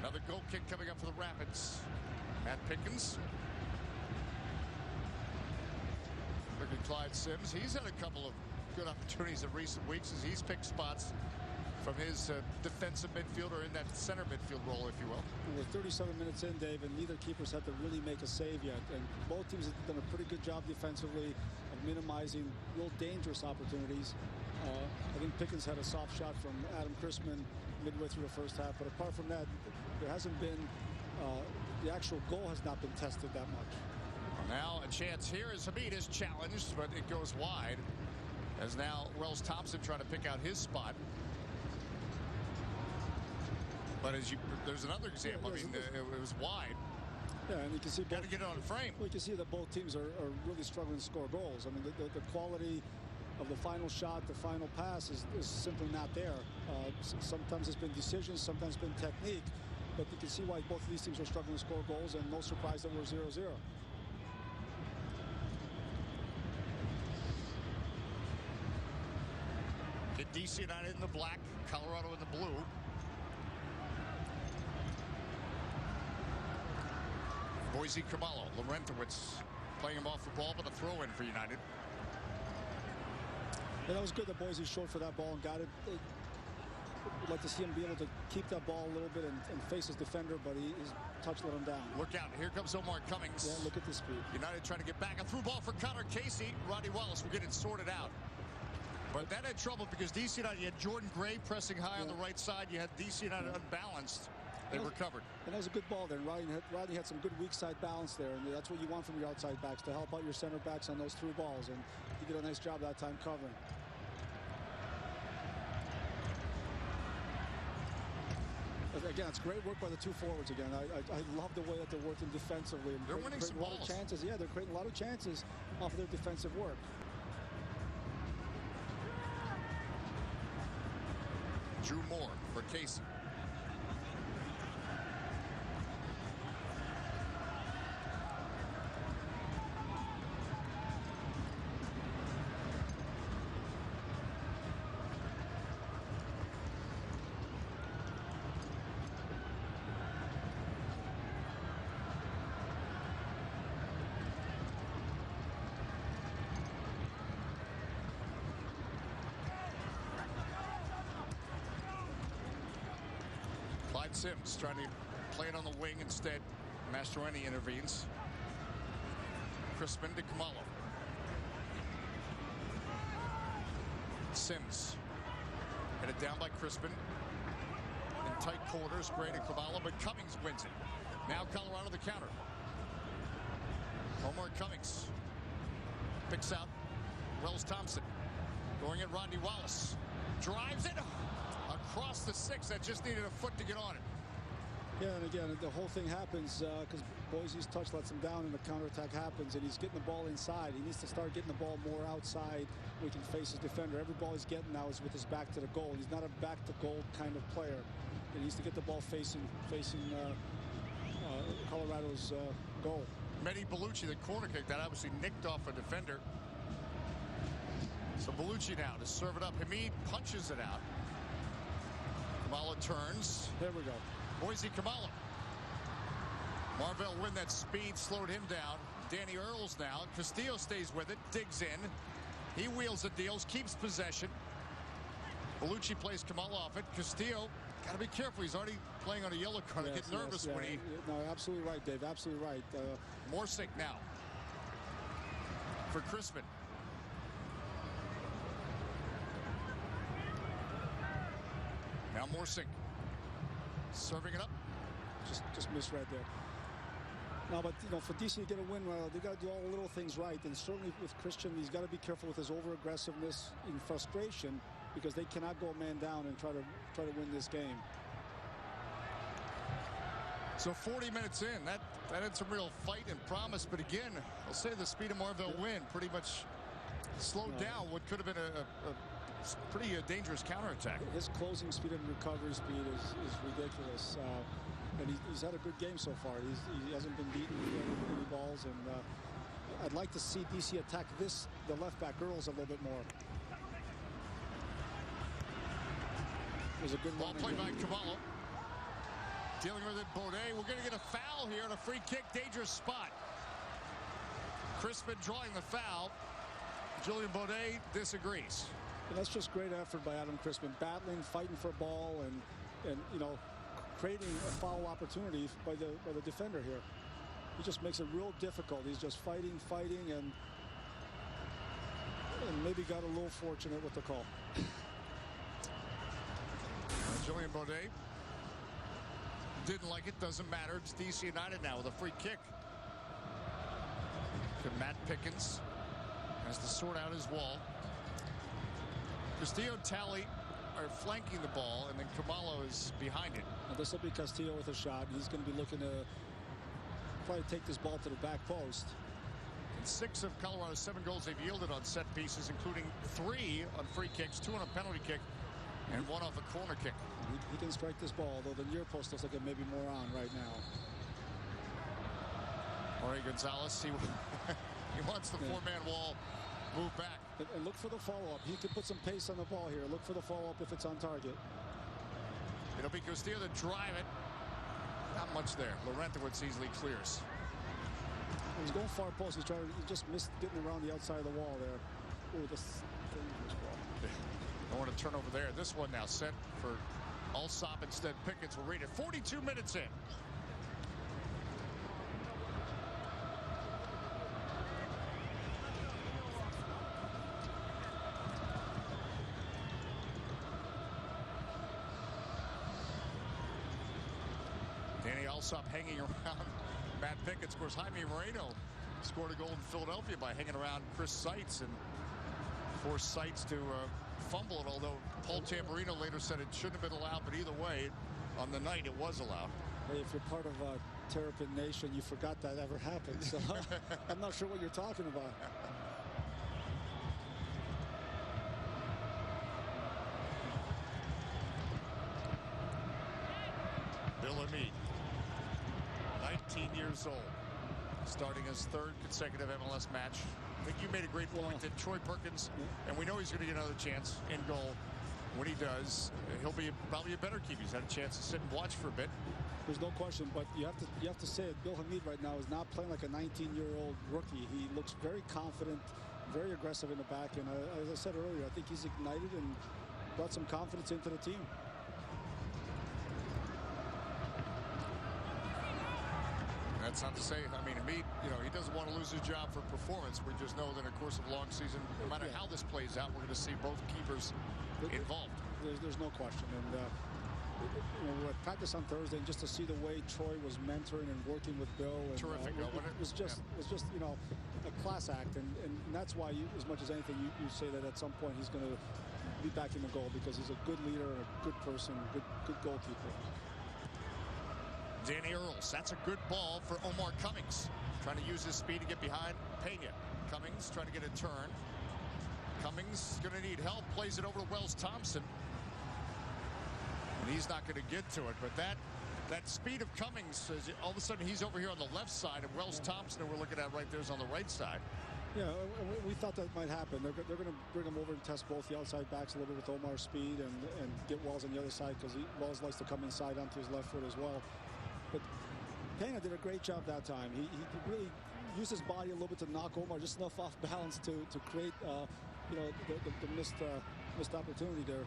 Another goal kick coming up for the Rapids. Matt Pickens. Look at Clyde Sims. He's had a couple of good opportunities in recent weeks as he's picked spots from his defensive midfielder in that center midfield role, if you will. We're 37 minutes in, Dave, and neither keepers had to really make a save yet. And both teams have done a pretty good job defensively of minimizing real dangerous opportunities. I think Pickens had a soft shot from Adam Crispin midway through the first half, but apart from that, there hasn't been, the actual goal has not been tested that much. Now a chance here as Hamid is challenged, but it goes wide. As now Wells Thompson trying to pick out his spot. But as there's another example. Yeah, I mean, it was wide. Yeah, and you can see got to get it on frame. We can see that both teams are really struggling to score goals. I mean, the quality of the final shot, the final pass is simply not there. Sometimes it's been decisions, sometimes it's been technique, but you can see why both of these teams are struggling to score goals, and no surprise that we're 0-0. Get DC United in the black, Colorado in the blue. Boise Khumalo, Laurentowicz playing him off the ball, but a throw-in for United. Yeah, that was good that Boise showed for that ball and got it. We'd like to see him be able to keep that ball a little bit and face his defender, but his touch let him down. Look out, here comes Omar Cummings. Yeah, look at the speed. United trying to get back. A through ball for Connor Casey. Rodney Wallace will get it sorted out. But that had trouble because DC United, you had Jordan Gray pressing high on the right side. You had DC United unbalanced. They recovered. And that was a good ball there. Rodney had some good weak side balance there, and that's what you want from your outside backs, to help out your center backs on those through balls, and he did a nice job that time covering. Again, it's great work by the two forwards again. I love the way that they're working defensively. And they're winning some balls. Chances. Yeah, they're creating a lot of chances off of their defensive work. Drew Moore for Casey. Sims trying to play it on the wing instead. Mastroeni intervenes. Crispin to Kamalo. Sims headed down by Crispin in tight quarters. Gray to Kamalo, but Cummings wins it. Now Colorado the counter. Omar Cummings picks out Wells Thompson. Going at Rodney Wallace. Drives it across the 6. That just needed a foot to get on it. Yeah, and again, the whole thing happens because Boise's touch lets him down and the counterattack happens, and he's getting the ball inside. He needs to start getting the ball more outside where he can face his defender. Every ball he's getting now is with his back to the goal. He's not a back-to-goal kind of player. He needs to get the ball facing Colorado's goal. Mehdi Bellucci, the corner kick, that obviously nicked off a defender. So Bellucci now to serve it up. Hamid punches it out. Kamala turns. There we go. Boise Kamala. Marvell Wynn, that speed slowed him down. Danny Earls now. Castillo stays with it, digs in. He wheels and deals, keeps possession. Bellucci plays Kamala off it. Castillo, got to be careful. He's already playing on a yellow card. Get nervous when he... No, absolutely right, Dave. Absolutely right. Morsink now for Crispin. Now Morsink. Serving it up. Just misread there. No, but for DC to get a win, they got to do all the little things right. And certainly with Christian, he's got to be careful with his over-aggressiveness in frustration, because they cannot go man down and try to win this game. So 40 minutes in, that had some real fight and promise. But again, I'll say the speed of Marvell Wynn pretty much slowed down what could have been a pretty dangerous counterattack. His closing speed and recovery speed is ridiculous. And he's had a good game so far. He hasn't been beaten with any balls. And I'd like to see DC attack the left back Earls a little bit more. There's a good ball played by Cavallo. Dealing with it, Baudet. We're going to get a foul here and a free kick. Dangerous spot. Crispin drawing the foul. Julian Baudet disagrees. And that's just great effort by Adam Crispin, battling, fighting for a ball, and creating a foul opportunity by the defender here. He just makes it real difficult. He's just fighting, and maybe got a little fortunate with the call. Julian Baudet didn't like it. Doesn't matter. It's DC United now with a free kick. Matt Pickens has to sort out his wall. Castillo, Talley are flanking the ball, and then Kamalo is behind it. Now this will be Castillo with a shot. He's going to be looking to probably take this ball to the back post. And 6 of Colorado's 7 goals they've yielded on set pieces, including 3 on free kicks, 2 on a penalty kick, and 1 off a corner kick. He can strike this ball, though the near post looks like it may be more on right now. Jorge Gonzalez, he wants the 4-man wall moved back. And look for the follow-up. He could put some pace on the ball here. Look for the follow-up if it's on target. It'll be Castillo to drive it. Not much there. Laurentowicz easily clears. He's going far post. He just missed getting around the outside of the wall there. Ooh, this dangerous ball. I want to turn over there. This one now set for Alsop instead. Pickens will read it. 42 minutes in. Danny Alsop hanging around Matt Pickett. Of course, Jaime Moreno scored a goal in Philadelphia by hanging around Chris Seitz and forced Seitz to fumble it, although Paul Tamburino later said it shouldn't have been allowed, but either way, on the night, it was allowed. Hey, if you're part of Terrapin Nation, you forgot that ever happened, so I'm not sure what you're talking about. Bill Hamid, 19 years old, starting his third consecutive MLS match. I think you made a great point that Troy Perkins, and we know he's going to get another chance in goal. When he does, he'll be probably a better keeper. He's had a chance to sit and watch for a bit. There's no question, but you have to say it. Bill Hamid right now is not playing like a 19-year-old rookie. He looks very confident, very aggressive in the back, and as I said earlier, I think he's ignited and brought some confidence into the team. That's not to say, I mean, Hamid, you know, he doesn't want to lose his job for performance. We just know that in the course of a long season, no matter how this plays out, we're going to see both keepers involved. There's no question. And you know, we're at practice on Thursday, and just to see the way Troy was mentoring and working with Bill, and, terrific. It was just you know, a class act, and that's why as much as anything, you say that at some point he's going to be back in the goal, because he's a good leader, a good person, good goalkeeper. Danny Earls, that's a good ball for Omar Cummings, trying to use his speed to get behind Pena. Cummings trying to get a turn. Cummings going to need help, plays it over to Wells Thompson. And he's not going to get to it, but that speed of Cummings, all of a sudden he's over here on the left side, and Wells Thompson, who we're looking at right there, is on the right side. Yeah, we thought that might happen. They're going to bring him over and test both the outside backs a little bit with Omar's speed, and get Wells on the other side, because Wells likes to come inside onto his left foot as well. But Pena did a great job that time. He really used his body a little bit to knock Omar just enough off balance to create you know, the missed opportunity there.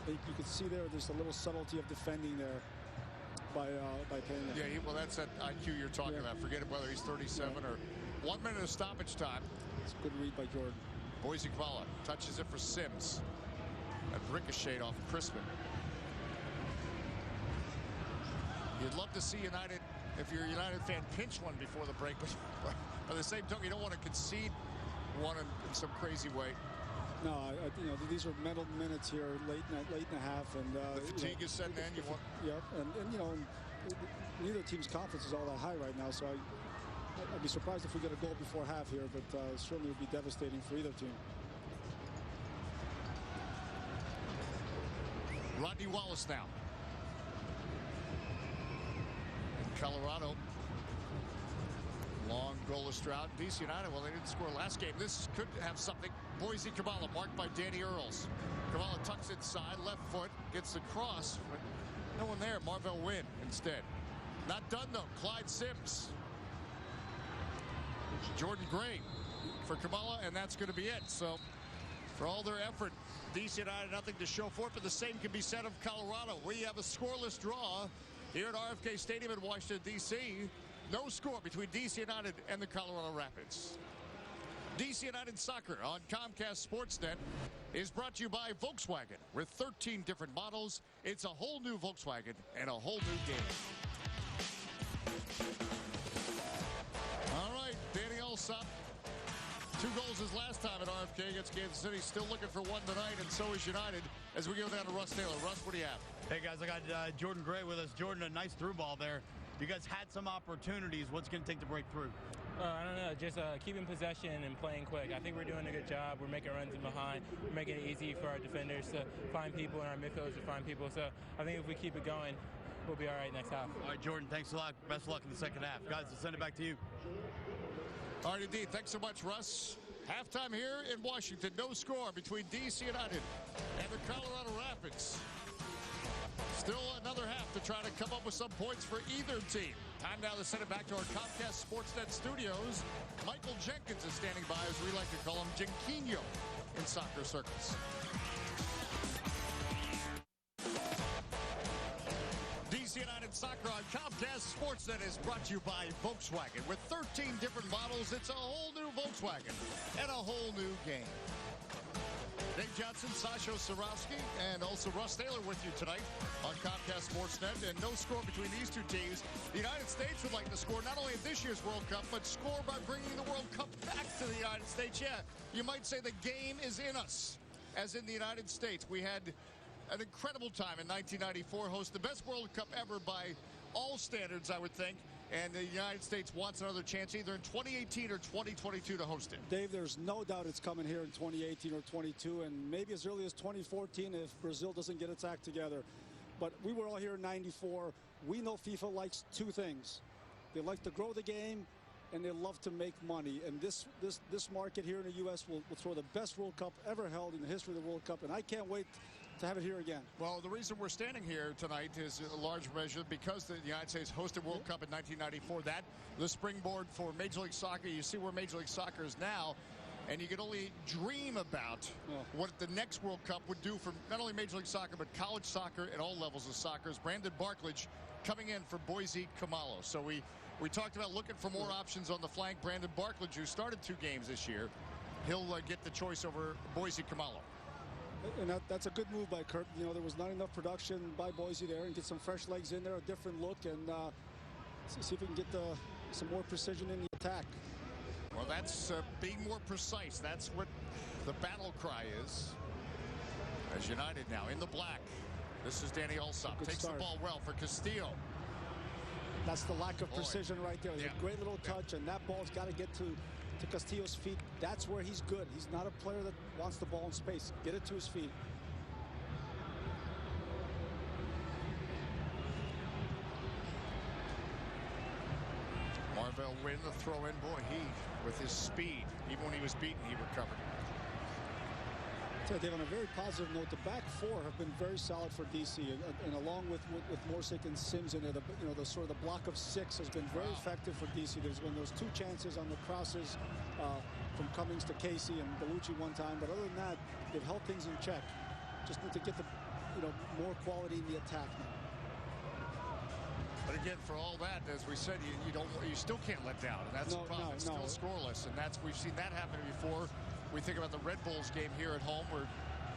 You can see there's a little subtlety of defending there by Pena. Yeah, well, that's that IQ you're talking about. Forget it whether he's 37 or 1 minute of stoppage time. It's a good read by Jordan. Boise Kabala touches it for Sims. That ricocheted off Crispin. You'd love to see United, if you're a United fan, pinch one before the break, but by the same token, you don't want to concede one in some crazy way. No, you know, these are mental minutes here, late in the half, and the fatigue is setting in. You want, and you know, neither team's confidence is all that high right now, so I'd be surprised if we get a goal before half here, but certainly would be devastating for either team. Rodney Wallace now. Colorado, long goalless drought. DC United, well, they didn't score last game. This could have something. Boise Kabala marked by Danny Earls. Kabala tucks inside, left foot, gets the cross, but no one there. Marvell Wynn instead. Not done though. Clyde Sims. Jordan Gray for Kabala, and that's going to be it. So for all their effort, DC United nothing to show for it, but the same can be said of Colorado. We have a scoreless draw here at RFK Stadium in Washington, D.C. No score between DC United and the Colorado Rapids. DC United Soccer on Comcast Sportsnet is brought to you by Volkswagen. With 13 different models, it's a whole new Volkswagen and a whole new game. All right, Danny Alsop. 2 goals his last time at RFK against Kansas City. Still looking for one tonight, and so is United. As we go down to Russ Taylor. Russ, what do you have? Hey, guys, I got Jordan Gray with us. Jordan, a nice through ball there. You guys had some opportunities. What's going to take to break through? I don't know, just keeping possession and playing quick. I think we're doing a good job. We're making runs in behind. We're making it easy for our defenders to find people and our midfielders to find people. So I think if we keep it going, we'll be all right next half. All right, Jordan, thanks a lot. Best of luck in the second half. Guys, I'll send it back to you. All right, indeed. Thanks so much, Russ. Halftime here in Washington. No score between DC United and the Colorado Rapids. Still another half to try to come up with some points for either team. Time now to send it back to our Comcast Sportsnet studios. Michael Jenkins is standing by, as we like to call him, Jenkinho in soccer circles. DC United Soccer on Comcast Sportsnet is brought to you by Volkswagen. With 13 different models, it's a whole new Volkswagen and a whole new game. Dave Johnson, Sasho Surowski, and also Russ Taylor with you tonight on Comcast Sportsnet. And no score between these two teams. The United States would like to score not only at this year's World Cup, but score by bringing the World Cup back to the United States. Yeah, you might say the game is in us, as in the United States. We had an incredible time in 1994, host the best World Cup ever by all standards, I would think. And the United States wants another chance either in 2018 or 2022 to host it. Dave, there's no doubt it's coming here in 2018 or 22, and maybe as early as 2014 if Brazil doesn't get its act together. But we were all here in 94. We know FIFA likes two things. They like to grow the game, and they love to make money. And this market here in the U.S. will throw the best World Cup ever held in the history of the World Cup, and I can't wait to have it here again. Well, the reason we're standing here tonight is a large measure because the United States hosted World Cup in 1994. That, the springboard for Major League Soccer. You see where Major League Soccer is now, and you can only dream about what the next World Cup would do for not only Major League Soccer, but college soccer at all levels of soccer. Is Brandon Barklage coming in for Boise Kamalo. So we talked about looking for more options on the flank. Brandon Barklage, who started 2 games this year, he'll get the choice over Boise Kamalo. And that's a good move by Kurt. You know, there was not enough production by Boise there, and get some fresh legs in there, a different look, and see if we can get some more precision in the attack. Well, that's being more precise. That's what the battle cry is. As United now in the black. This is Danny Alsop. Takes the ball well for Castillo. That's the lack of precision right there. It's a great little touch, and that ball's got to get to Castillo's feet. That's where he's good. He's not a player that wants the ball in space. Get it to his feet. Marvell Wynn, the throw-in. Boy, he, with his speed, even when he was beaten, he recovered. Dave, on a very positive note, the back four have been very solid for DC, and along with Morsick and Sims in there, the sort of the block of 6 has been very effective for DC. There's been those 2 chances on the crosses from Cummings to Casey and Bellucci one time, but other than that, they've held things in check. Just need to get the more quality in the attack now. But again, for all that, as we said, you still can't let down, and that's the problem. It's still scoreless, and we've seen that happen before. We think about the Red Bulls game here at home where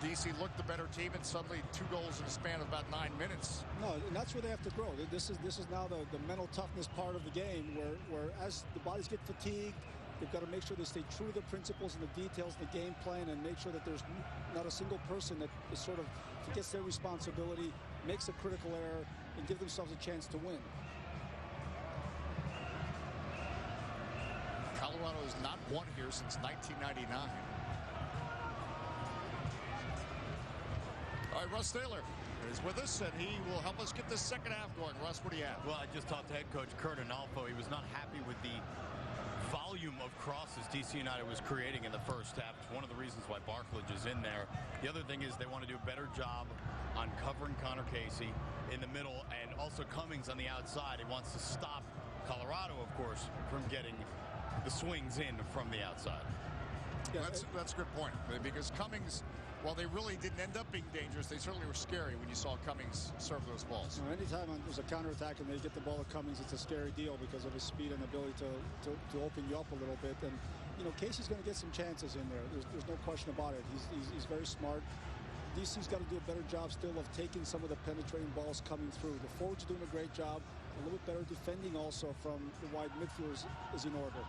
DC looked the better team and suddenly 2 goals in a span of about 9 minutes. No, and that's where they have to grow. This is now the mental toughness part of the game where as the bodies get fatigued, they've got to make sure they stay true to the principles and the details of the game plan and make sure that there's not a single person that is sort of forgets their responsibility, makes a critical error, and give themselves a chance to win. Colorado has not won here since 1999. All right, Russ Taylor is with us, and he will help us get the second half going. Russ, what do you have? Well, I just talked to head coach Kurt Analfo. He was not happy with the volume of crosses DC United was creating in the first half. It's one of the reasons why Barklage is in there. The other thing is they want to do a better job on covering Connor Casey in the middle, and also Cummings on the outside. He wants to stop Colorado, of course, from getting the swings in from the outside. Yeah, that's a good point, because Cummings, while they really didn't end up being dangerous, they certainly were scary when you saw Cummings serve those balls. Anytime there's a counterattack and they get the ball at Cummings, it's a scary deal because of his speed and ability to open you up a little bit. And Casey's going to get some chances in there. There's no question about it. He's very smart. DC's got to do a better job still of taking some of the penetrating balls coming through. The forwards are doing a great job. A little bit better defending also from the wide midfielders is in order.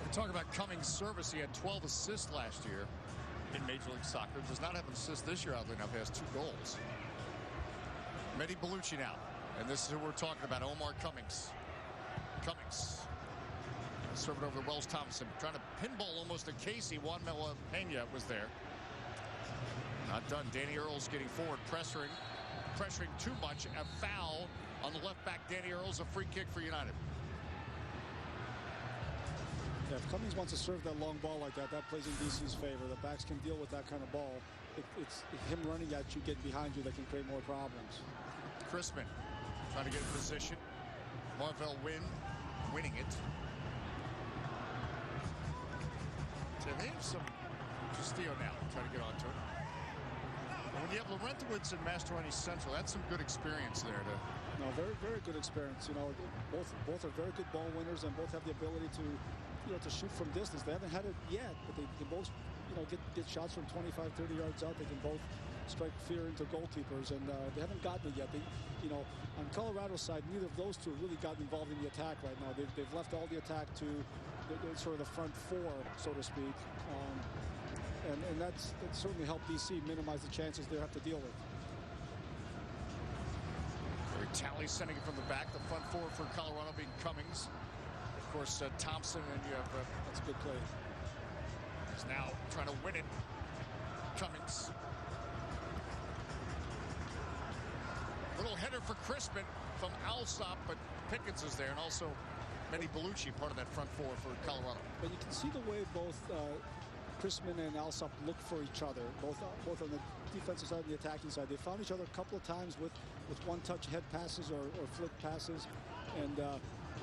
We talk about Cummings' service. He had 12 assists last year in Major League Soccer. Does not have an assist this year, oddly enough. He has 2 goals. Mehdi Bellucci now. And this is who we're talking about, Omar Cummings. Cummings. Serving over to Wells Thompson. Trying to pinball almost a Casey. Juan Manuel Pena was there. Not done. Danny Earls getting forward, pressuring too much. A foul on the left back. Danny Earls, a free kick for United. Yeah, if Cummings wants to serve that long ball like that, that plays in DC's favor. The backs can deal with that kind of ball. It's him running at you, getting behind you, that can create more problems. Crispin trying to get in position. Marvell winning it. So they have some Castillo now trying to get onto it. And when you have Laurentowicz and Mastroeni Central, that's some good experience there. No, very, very good experience. Both are very good ball winners and both have the ability to shoot from distance. They haven't had it yet, but they both get shots from 25, 30 yards out. They can both strike fear into goalkeepers, and they haven't gotten it yet. On Colorado's side, neither of those two have really gotten involved in the attack right now. They've left all the attack to sort of the front four, so to speak, and that's certainly helped DC minimize the chances they have to deal with. Talley sending it from the back. The front four for Colorado being Cummings. Of course, Thompson, and you have... That's a good play. He's now trying to win it. Cummings. Little header for Crispin from Alsop, but Pickens is there, and also Manny Bellucci, part of that front four for Colorado. But you can see the way both Crispin and Alsop look for each other, both on the defensive side and the attacking side. They found each other a couple of times with one-touch head passes or flick passes, and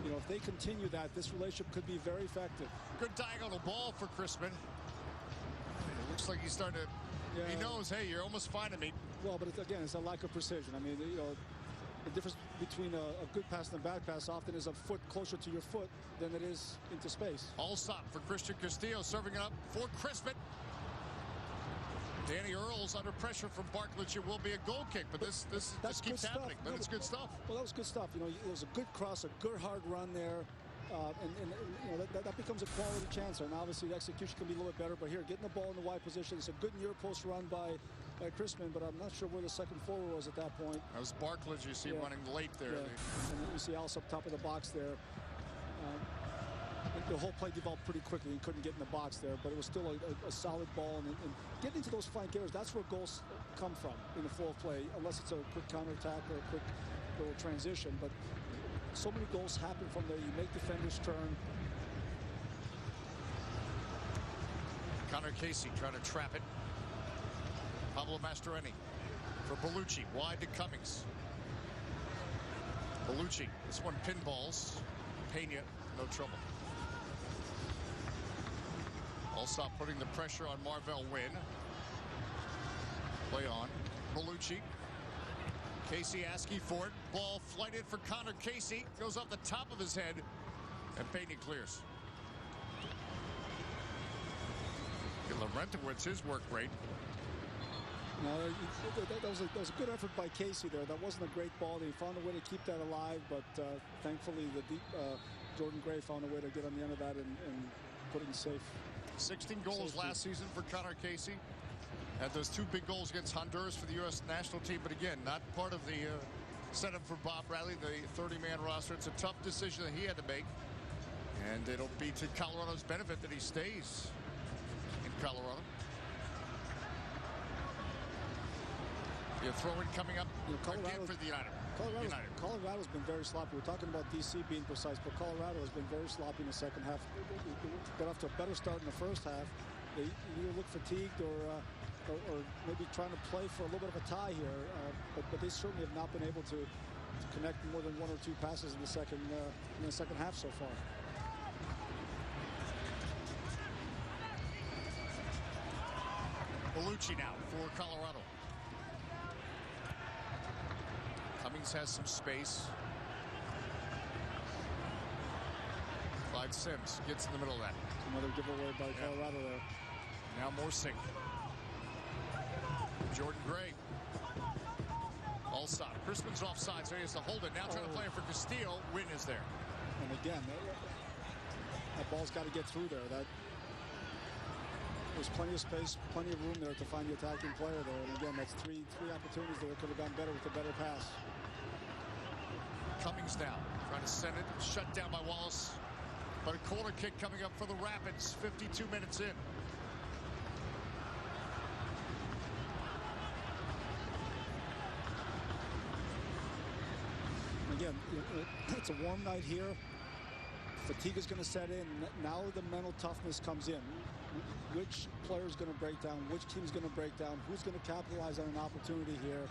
if they continue that, this relationship could be very effective. Good diagonal ball for Crispin. It looks like he's starting to... Yeah. He knows, hey, you're almost finding me. Well, but it's a lack of precision. I mean, the difference between a good pass and a bad pass often is a foot closer to your foot than it is into space. Alsop for Christian Castillo, serving it up for Crispin. Danny Earls under pressure from Barklage. It will be a goal kick, but this just keeps happening. But it's good stuff. Well, that was good stuff. It was a good cross, a good hard run there. That becomes a quality chance, and obviously the execution can be a little bit better. But here, getting the ball in the wide position, it's a good near post run by Crispin, but I'm not sure where the second forward was at that point. That was Barklage, you see, running late there. Yeah. And you see Alsop top of the box there. The whole play developed pretty quickly. He couldn't get in the box there, but it was still a solid ball. And getting into those flank areas, that's where goals come from in the flow of play, unless it's a quick counterattack or a quick little transition. But so many goals happen from there. You make defenders turn. Connor Casey trying to trap it. Pablo Mastroeni for Bellucci. Wide to Cummings. Bellucci. This one pinballs. Pena, no trouble. Alsop putting the pressure on Marvell Wynn. Play on. Bellucci. Casey asking for it. Ball flighted for Connor Casey. Goes off the top of his head. And Pena clears. Laurentowicz, his work rate. No, that was a good effort by Casey there. That wasn't a great ball. They found a way to keep that alive, but thankfully Jordan Gray found a way to get on the end of that and put it in safe. 16 goals last season for Connor Casey. Had those 2 big goals against Honduras for the U.S. national team, but again, not part of the setup for Bob Bradley, the 30-man roster. It's a tough decision that he had to make, and it'll be to Colorado's benefit that he stays in Colorado. The throw-in coming up again for the United. Colorado's been very sloppy. We're talking about DC being precise, but Colorado has been very sloppy in the second half. Got off to a better start in the first half. They either look fatigued or maybe trying to play for a little bit of a tie here, but they certainly have not been able to connect more than 1 or 2 passes in the second half so far. Bellucci now for Colorado. Cummings has some space. Clyde Sims gets in the middle of that. Another giveaway by Colorado there. Now Morsing. Jordan Gray. Alsop. Crispin's offside, so he has to hold it. Now trying to play it for Castillo. Wynn is there. And again, that ball's got to get through there. There's plenty of space, plenty of room there to find the attacking player there. And again, that's three opportunities that could have gone better with a better pass. Cummings now trying to send it, shut down by Wallace. But a corner kick coming up for the Rapids, 52 minutes in. Again, it's a warm night here. Fatigue is going to set in. Now the mental toughness comes in. Which player is going to break down? Which team is going to break down? Who's going to capitalize on an opportunity here?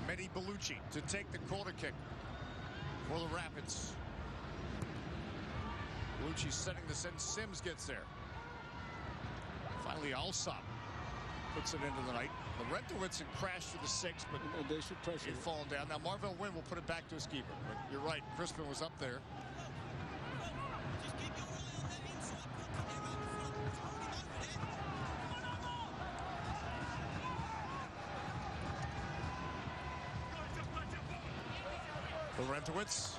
Manny Bellucci to take the corner kick for the Rapids. Bellucci setting this in. Sims gets there. Finally, Alsop puts it into the night. Laurentowicz had crashed to the 6, but they should pressure he'd fallen down. Now Marvell Wynn will put it back to his keeper. But you're right, Crispin was up there. Larentowicz.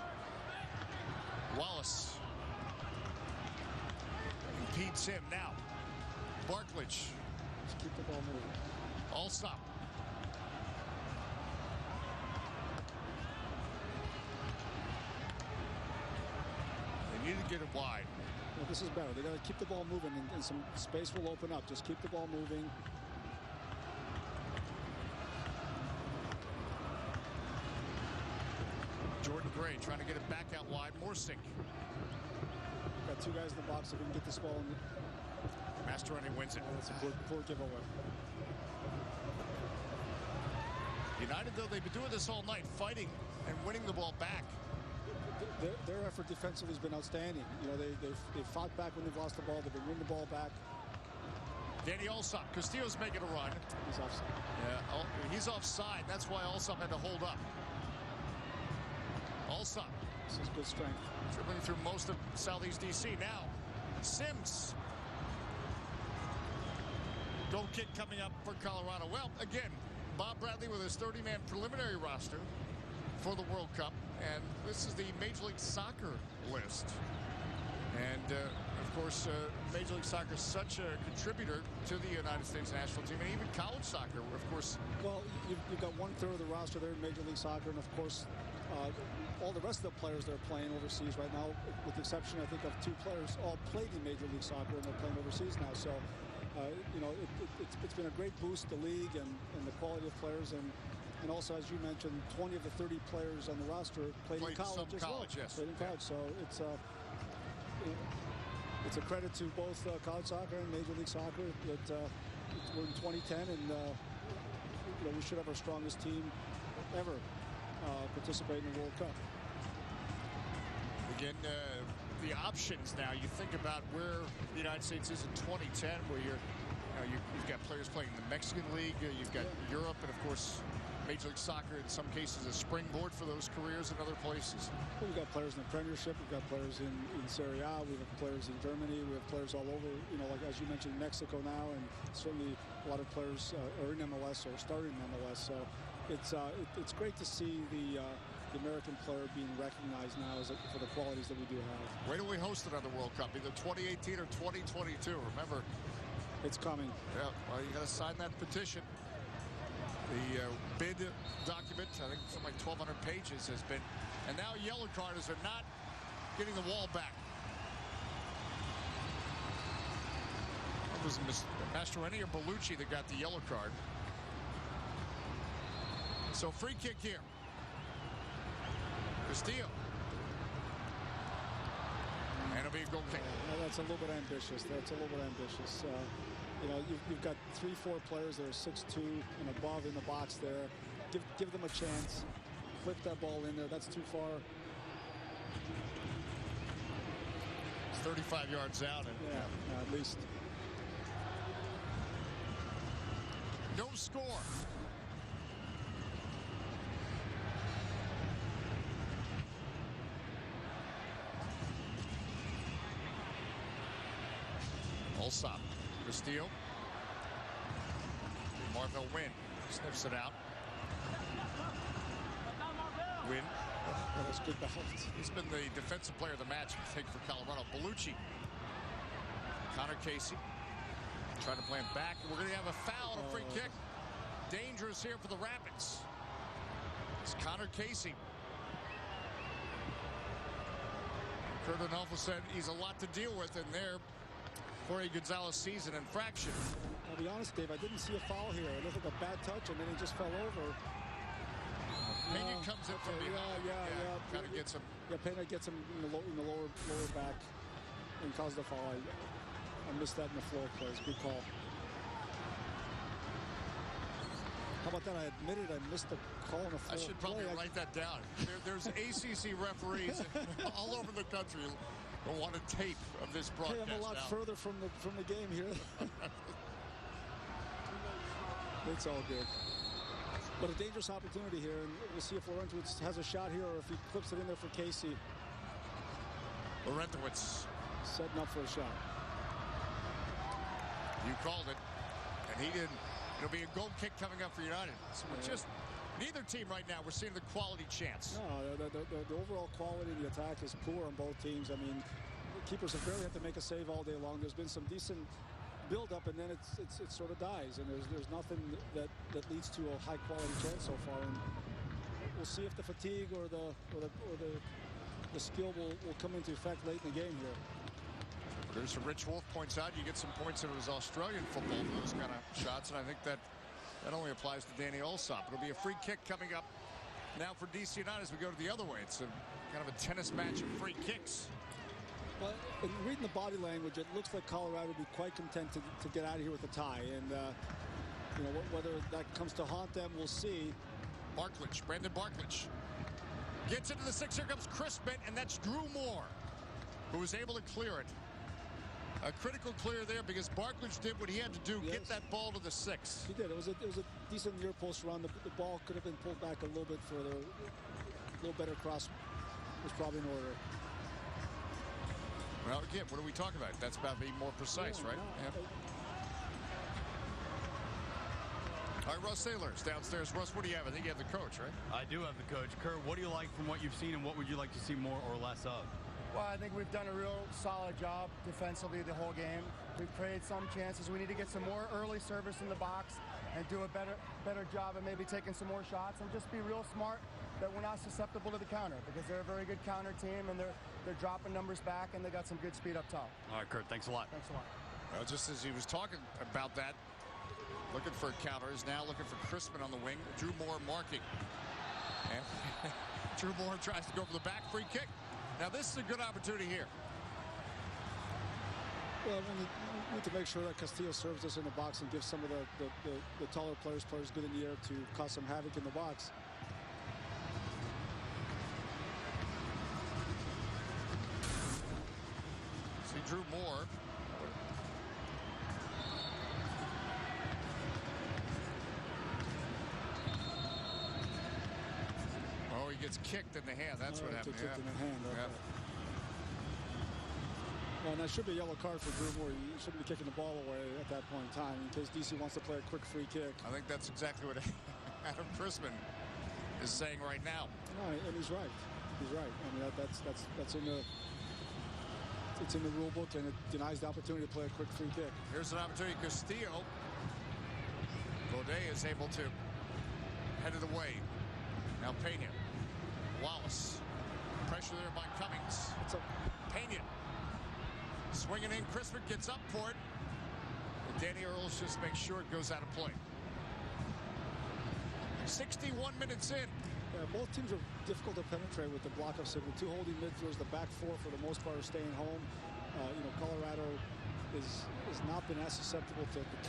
Wallace. Impedes him now. Barklage. Just keep the ball moving. Allsop. They need to get it wide. Well, this is better. They got to keep the ball moving, and some space will open up. Just keep the ball moving. Jordan Gray trying to get it back out wide. Morsink. Got two guys in the box. If we can get this ball in. Mastroeni wins it. That's a poor giveaway. United, though, they've been doing this all night, fighting and winning the ball back. Their effort defensively has been outstanding. You know, they've fought back when they've lost the ball. They've been winning the ball back. Danny Allsop. Castillo's making a run. He's offside. Yeah, he's offside. That's why Allsop had to hold up. Allsop. This is good strength. Dribbling through most of Southeast DC. Now, Sims. Goal kick coming up for Colorado. Well, again, Bob Bradley with his 30-man preliminary roster for the World Cup. And this is the Major League Soccer list. And, of course, Major League Soccer is such a contributor to the United States national team, and even college soccer, of course. Well, you've got 1/3 of the roster there in Major League Soccer, and, of course, all the rest of the players that are playing overseas right now, with the exception, I think, of 2 players, all played in Major League Soccer, and they're playing overseas now. So, you know, it's been a great boost to the league and the quality of players. And also, as you mentioned, 20 of the 30 players on the roster played in college as well. Yes. Played in college. So it's a credit to both college soccer and Major League Soccer that we're in 2010, and you know, we should have our strongest team ever participate in the World Cup. Again, the options now. You think about where the United States is in 2010, where you've got players playing in the Mexican League, you've got Europe, and of course Major League Soccer in some cases a springboard for those careers in other places. Well, we've got players in the Premiership, we've got players in Serie A, we have players in Germany, we have players all over, you know, like as you mentioned, Mexico now, and certainly a lot of players are in MLS or starting in MLS. So it's great to see the American player being recognized now for the qualities that we do have. Where do we host another World Cup? Either 2018 or 2022. Remember, it's coming. Yeah, well, you got to sign that petition. The bid document, I think something like 1,200 pages has been, and now yellow carders are not getting the wall back. It was Mastroeni or Bellucci that got the yellow card. So free kick here. Castillo. And it'll be a goal kick. That's a little bit ambitious. You know, you've got 3-4 players that are 6'2" and above in the box there. Give them a chance. Flip that ball in there. That's too far. It's 35 yards out. And yeah, at least. No score. Allsop. Castillo. Marvell Wynn sniffs it out. Wynn. That was good balance. He's been the defensive player of the match, I think, for Colorado. Bellucci. Connor Casey. Trying to play him back. We're going to have a foul and a free kick. Dangerous here for the Rapids. It's Connor Casey. Kurt Arnolfo said he's a lot to deal with in there. Jorge Gonzalez sees an infraction. I'll be honest, Dave, I didn't see a foul here. It looked like a bad touch, and then he just fell over. Pena comes in from behind. Yeah. Kind of gets him. Yeah, Pena gets him in the lower back and caused the foul. I missed that in the floor plays. Good call. How about that? I admitted I missed the call in the floor. I should probably write that down. There's ACC referees all over the country who want a tape of this broadcast. Hey, I'm a lot further from the game here. It's all good. But a dangerous opportunity here, and we'll see if Larentowicz has a shot here or if he clips it in there for Casey. Larentowicz setting up for a shot. You called it, and he didn't. It'll be a goal kick coming up for United. So we just Neither team right now, we're seeing the quality chance. No, the overall quality of the attack is poor on both teams. I mean, keepers have barely had to make a save all day long. There's been some decent build-up, and then it sort of dies, and there's nothing that leads to a high-quality chance so far. And we'll see if the fatigue or the skill will come into effect late in the game here. Producer Rich Wolf points out you get some points in his Australian football for those kind of shots, and I think that only applies to Danny Alsop. It'll be a free kick coming up now for DC United as we go to the other way. It's kind of a tennis match of free kicks. Well, in reading the body language, it looks like Colorado would be quite content to get out of here with a tie, and you know, whether that comes to haunt them, we'll see. Barklage, Brandon Barklage gets into the 6. Here comes Crispin, and that's Drew Moore, who was able to clear it. A critical clear there because Barklage did what he had to do, Yes. get that ball to the 6. He did. It was a decent near post run. The ball could have been pulled back a little bit further. A little better cross was probably in order. Well, again, what are we talking about? That's about being more precise, Yeah, right? no, Yep. All right, Russ Saylor's downstairs. Russ, what do you have? I think you have the coach, right? I do have the coach. Kurt, what do you like from what you've seen, and what would you like to see more or less of? Well, I think we've done a real solid job defensively the whole game. We've created some chances. We need to get some more early service in the box and do a better job of maybe taking some more shots and just be real smart that we're not susceptible to the counter, because they're a very good counter team, and they're dropping numbers back, and they got some good speed up top. All right, Kurt, thanks a lot. Thanks a lot. Well, just as he was talking about that, looking for counters, now looking for Crispin on the wing. Drew Moore marking. And Drew Moore tries to go for the back, free kick. Now this is a good opportunity here. Well, we need to make sure that Castillo serves us in the box and gives some of the taller players good in the air to cause some havoc in the box. See Drew Moore. Oh, he gets kicked in the hand. That's what happened. Kicked in the hand. Okay. Yeah. Well, and that should be a yellow card for Drew Moore. You shouldn't be kicking the ball away at that point in time in case DC wants to play a quick free kick. I think that's exactly what Adam Crispin is saying right now. No, and he's right. He's right. I mean, that's in the it's in the rule book, and it denies the opportunity to play a quick free kick. Here's an opportunity. Castillo. Godet is able to head it away. Now Pena. Wallace. Pressure there by Cummings. It's a Pena. Swinging in. Crispin gets up for it. And Danny Earls just makes sure it goes out of play. 61 minutes in. Yeah, both teams are difficult to penetrate with the block of 7. Two holding midfielders, the back 4 for the most part are staying home. You know, Colorado has not been as susceptible to the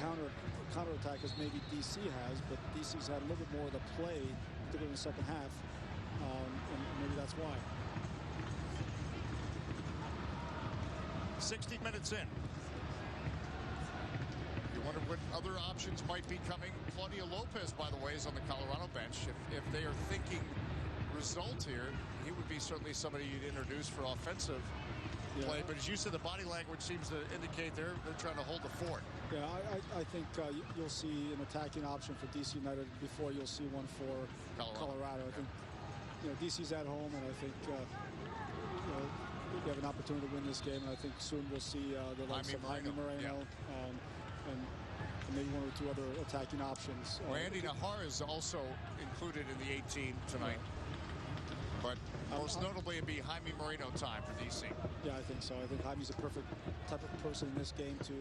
counterattack as maybe DC has, but DC's had a little bit more of the play, particularly in the second half, and maybe that's why. 60 minutes in. You wonder what other options might be coming. Claudio Lopez, by the way, is on the Colorado bench. If they are thinking result here, he would be certainly somebody you'd introduce for offensive play. But as you said, the body language seems to indicate they're trying to hold the fort. Yeah, I think you'll see an attacking option for DC United before you'll see one for Colorado. I think, you know, DC's at home, and I think you know, we have an opportunity to win this game, and I think soon we'll see the likes of Jaime Moreno and maybe one or two other attacking options. Randy Nahar is also included in the 18 tonight. But most notably, it'd be Jaime Moreno time for DC. Yeah, I think so. I think Jaime's a perfect type of person in this game to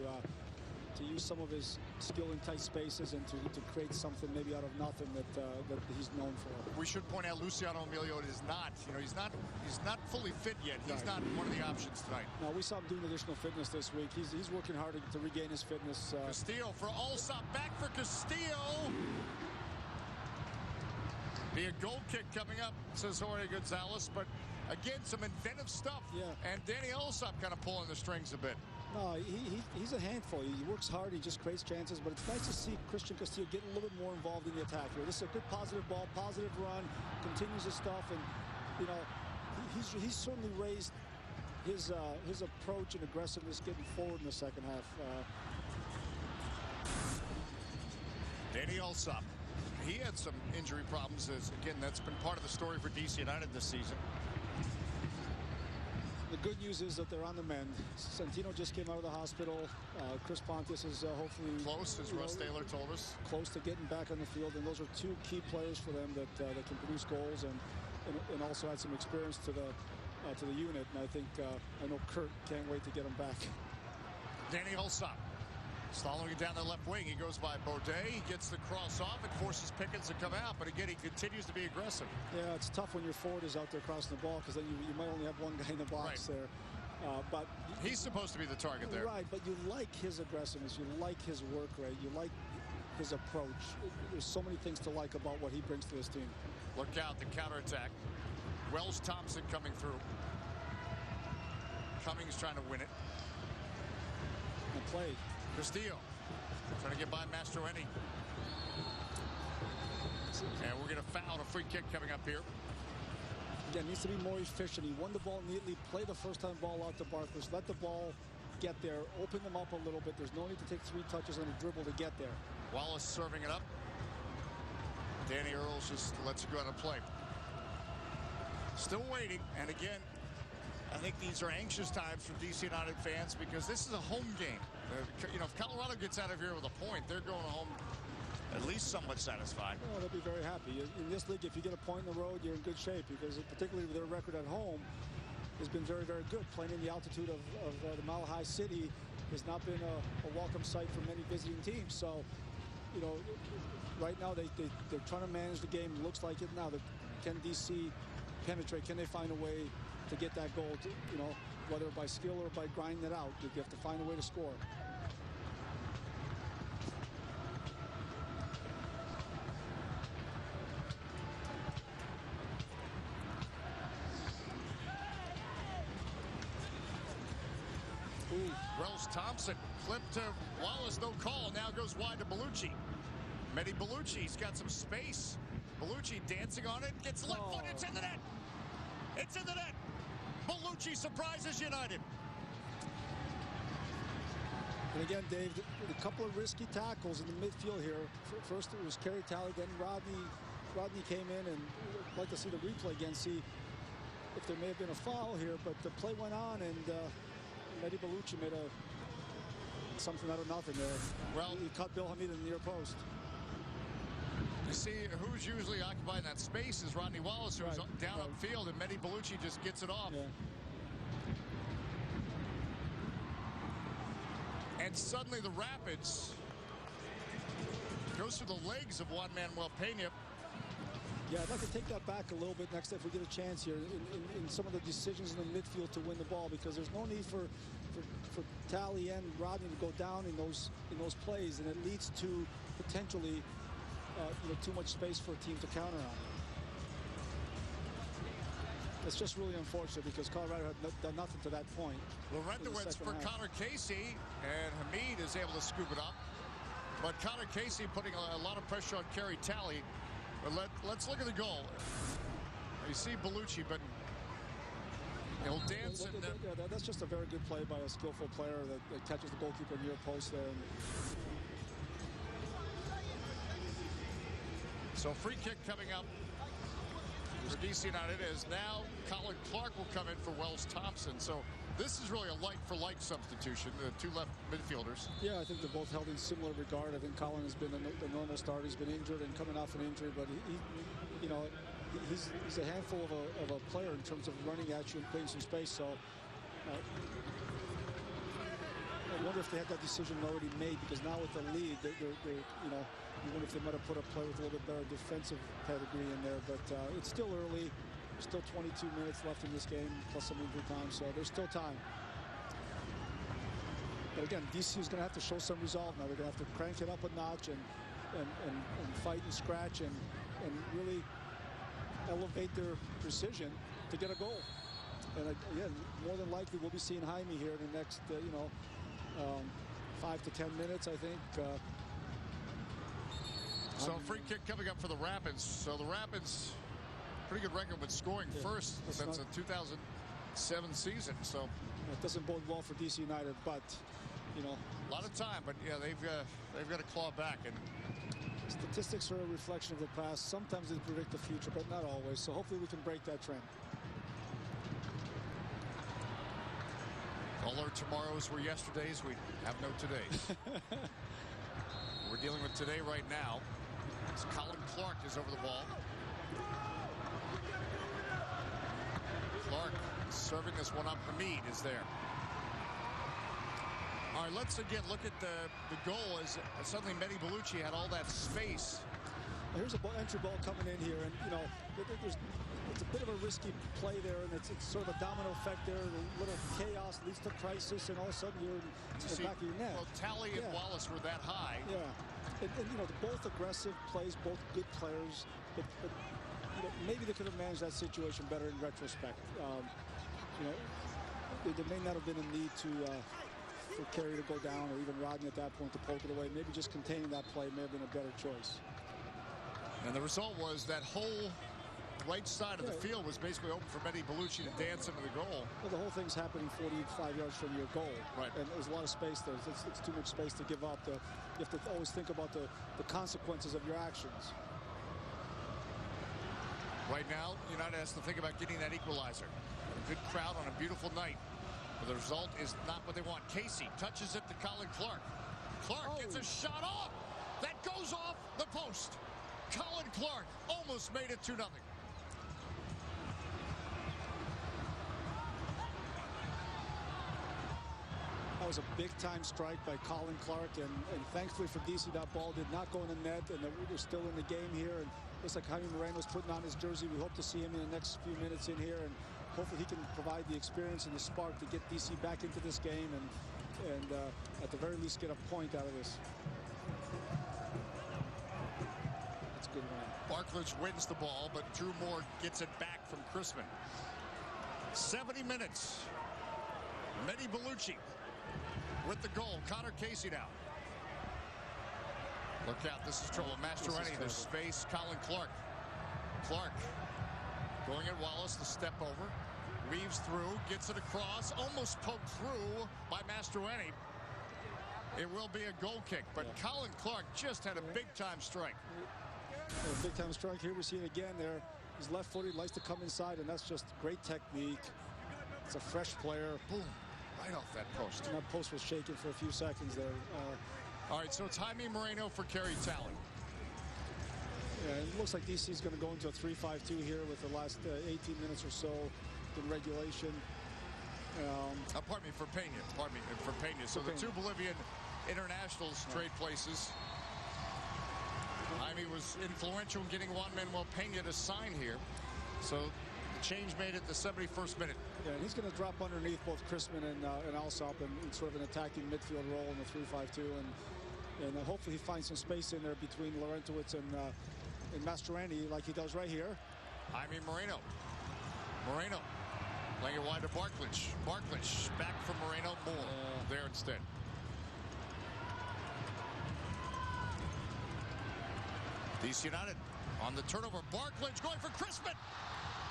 use some of his skill in tight spaces and to create something maybe out of nothing that he's known for. We should point out Luciano Emilio is not, you know, he's not fully fit yet. He's not one of the options tonight. No, we saw him doing additional fitness this week. He's working hard to regain his fitness. Castillo for Alsop, back for Castillo. Be a goal kick coming up, says Jorge Gonzalez, but again, some inventive stuff. Yeah. And Danny Alsop kind of pulling the strings a bit. No, he's a handful. He works hard. He just creates chances. But it's nice to see Christian Castillo get a little bit more involved in the attack here. This is a good positive ball, positive run, continues his stuff, and you know he's certainly raised his approach and aggressiveness getting forward in the second half. Danny Alsop he had some injury problems. Again, that's been part of the story for DC United this season. The good news is that they're on the mend. Santino just came out of the hospital. Chris Pontius is hopefully close, as Russ Taylor told us. Close to getting back on the field, and those are two key players for them that can produce goals and also add some experience to the unit. And I think I know Kurt can't wait to get him back. Danny Alsop following it down the left wing. He goes by Baudet. He gets the cross off and forces Pickens to come out. But again, he continues to be aggressive. Yeah, it's tough when your forward is out there crossing the ball because then you might only have one guy in the box there. But he's supposed to be the target there. Right, but you like his aggressiveness. You like his work rate. You like his approach. There's so many things to like about what he brings to this team. Look out, the counterattack. Wells Thompson coming through. Cummings trying to win it. And play. Castillo trying to get by Mastroeni. And we're going to foul a free kick coming up here. Again, needs to be more efficient. He won the ball neatly, play the first time ball out to Barkos, let the ball get there, open them up a little bit. There's no need to take 3 touches on a dribble to get there. Wallace serving it up. Danny Earls just lets it go out of play. Still waiting, and again, I think these are anxious times for DC United fans because this is a home game. You know, if Colorado gets out of here with a point, they're going home at least somewhat satisfied. Oh, they'll be very happy. In this league, if you get a point in the road, you're in good shape because particularly with their record at home has been very, very good. Playing in the altitude of the Mile High City has not been a welcome sight for many visiting teams. So, you know, right now they're trying to manage the game. It looks like it now. Can DC penetrate? Can they find a way to get that goal, you know, whether by skill or by grinding it out? You have to find a way to score. Wells Thompson flipped to Wallace, no call. Now goes wide to Bellucci. Mehdi Bellucci's got some space. Bellucci dancing on it, gets left foot, it's in the net. It's in the net. Bellucci surprises United. And again, Dave, a couple of risky tackles in the midfield here. First it was Kerry Talley, then Rodney. Rodney came in, and I'd like to see the replay again, see if there may have been a foul here, but the play went on, and Mehdi Bellucci made something out of nothing there. Well, he cut Bill Hamid in the near post. You see, who's usually occupying that space is Rodney Wallace, who's down upfield, and Mehdi Bellucci just gets it off. Yeah. And suddenly the Rapids goes through the legs of Juan Manuel Pena. Yeah, I'd like to take that back a little bit next if we get a chance here in some of the decisions in the midfield to win the ball, because there's no need for Talley and Rodney to go down in those plays, and it leads to potentially too much space for a team to counter on. It's just really unfortunate because Colorado had done nothing to that point. Lorentowicz for Connor Casey, and Hamid is able to scoop it up. But Connor Casey putting a lot of pressure on Kerry Talley. But let's look at the goal. You see Bellucci, but he'll dance. That's just a very good play by a skillful player that catches the goalkeeper near post there. So free kick coming up for DC United is now Colin Clark will come in for Wells Thompson. So this is really a like-for-like substitution, the two left midfielders. Yeah, I think they're both held in similar regard. I think Colin has been the normal starter. He's been injured and coming off an injury, but he's a handful of a player in terms of running at you and playing some space. So I wonder if they had that decision already made, because now with the lead, they're you wonder if they might have put a player with a little bit better defensive pedigree in there. But it's still early. There's still 22 minutes left in this game, plus some injury time, so there's still time. But again, DC is going to have to show some resolve now. They're going to have to crank it up a notch and fight and scratch and really elevate their precision to get a goal. And again, more than likely, we'll be seeing Jaime here in the next, 5 to 10 minutes, I think. So free kick coming up for the Rapids. So the Rapids, pretty good record with scoring first since the 2007 season. So it doesn't bode well for DC United, but a lot of time. But yeah, they've got to claw back. And Statistics are a reflection of the past. Sometimes they predict the future, but not always. So hopefully we can break that trend. All our tomorrows were yesterdays. We have no todays. We're dealing with today right now. As Colin Clark is over the ball. Clark serving this one up. Hamid is there. All right, let's again look at the goal as suddenly Mehdi Bellucci had all that space. Here's a entry ball coming in here, and you know it's a bit of a risky play there, and it's sort of a domino effect there. A little chaos leads to crisis, and all of a sudden you're in the back of your net. Well, Talley and Wallace were that high. Yeah, and you know, both aggressive plays, both good players, but you know, maybe they could have managed that situation better in retrospect. You know, there may not have been a need to. For Carey to go down, or even Rodney at that point to poke it away. Maybe just containing that play may have been a better choice. And the result was that whole right side of the field was basically open for Mehdi Bellucci to dance into the goal. Well, the whole thing's happening 45 yards from your goal. Right. And there's a lot of space there. It's too much space to give up. You have to always think about the consequences of your actions. Right now, United has to think about getting that equalizer. A good crowd on a beautiful night. But the result is not what they want. Casey touches it to Colin Clark. Clark gets a shot off. That goes off the post. Colin Clark almost made it 2-0. That was a big-time strike by Colin Clark, and thankfully for DC, that ball did not go in the net, and we're still in the game here. And looks like Jaime Moreno's putting on his jersey. We hope to see him in the next few minutes in here, and hopefully he can provide the experience and the spark to get DC back into this game and at the very least get a point out of this. That's a good one. Barklage wins the ball, but Drew Moore gets it back from Chrisman. 70 minutes. Mehdi Bellucci with the goal. Connor Casey now. Look out, this is trouble. Mastroeni, there's space. Colin Clark. Clark going at Wallace, the step over. Weaves through, gets it across, almost poked through by Mastroeni. It will be a goal kick, but Colin Clark just had a big-time strike. A big-time strike here. We see it again there. He's left-footed, likes to come inside, and that's just great technique. It's a fresh player. Boom, right off that post. And that post was shaking for a few seconds there. All right, so it's Jaime Moreno for Carey Talley. Yeah, it looks like DC is going to go into a 3-5-2 here with the last 18 minutes or so in regulation. Pardon me, for Pena. Pardon me, for Pena. So the two Bolivian internationals trade places. Jaime was influential in getting Juan Manuel Pena to sign here. So the change made at the 71st minute. Yeah, and he's going to drop underneath both Chrisman and Alsop in sort of an attacking midfield role in the 3-5-2. And hopefully he finds some space in there between Laurentowicz and Mastroeni like he does right here. Jaime Moreno. Moreno playing it wide to Barklage. Barklage back from Moreno. Moore there instead. DC United on the turnover. Barklage going for Chrisman.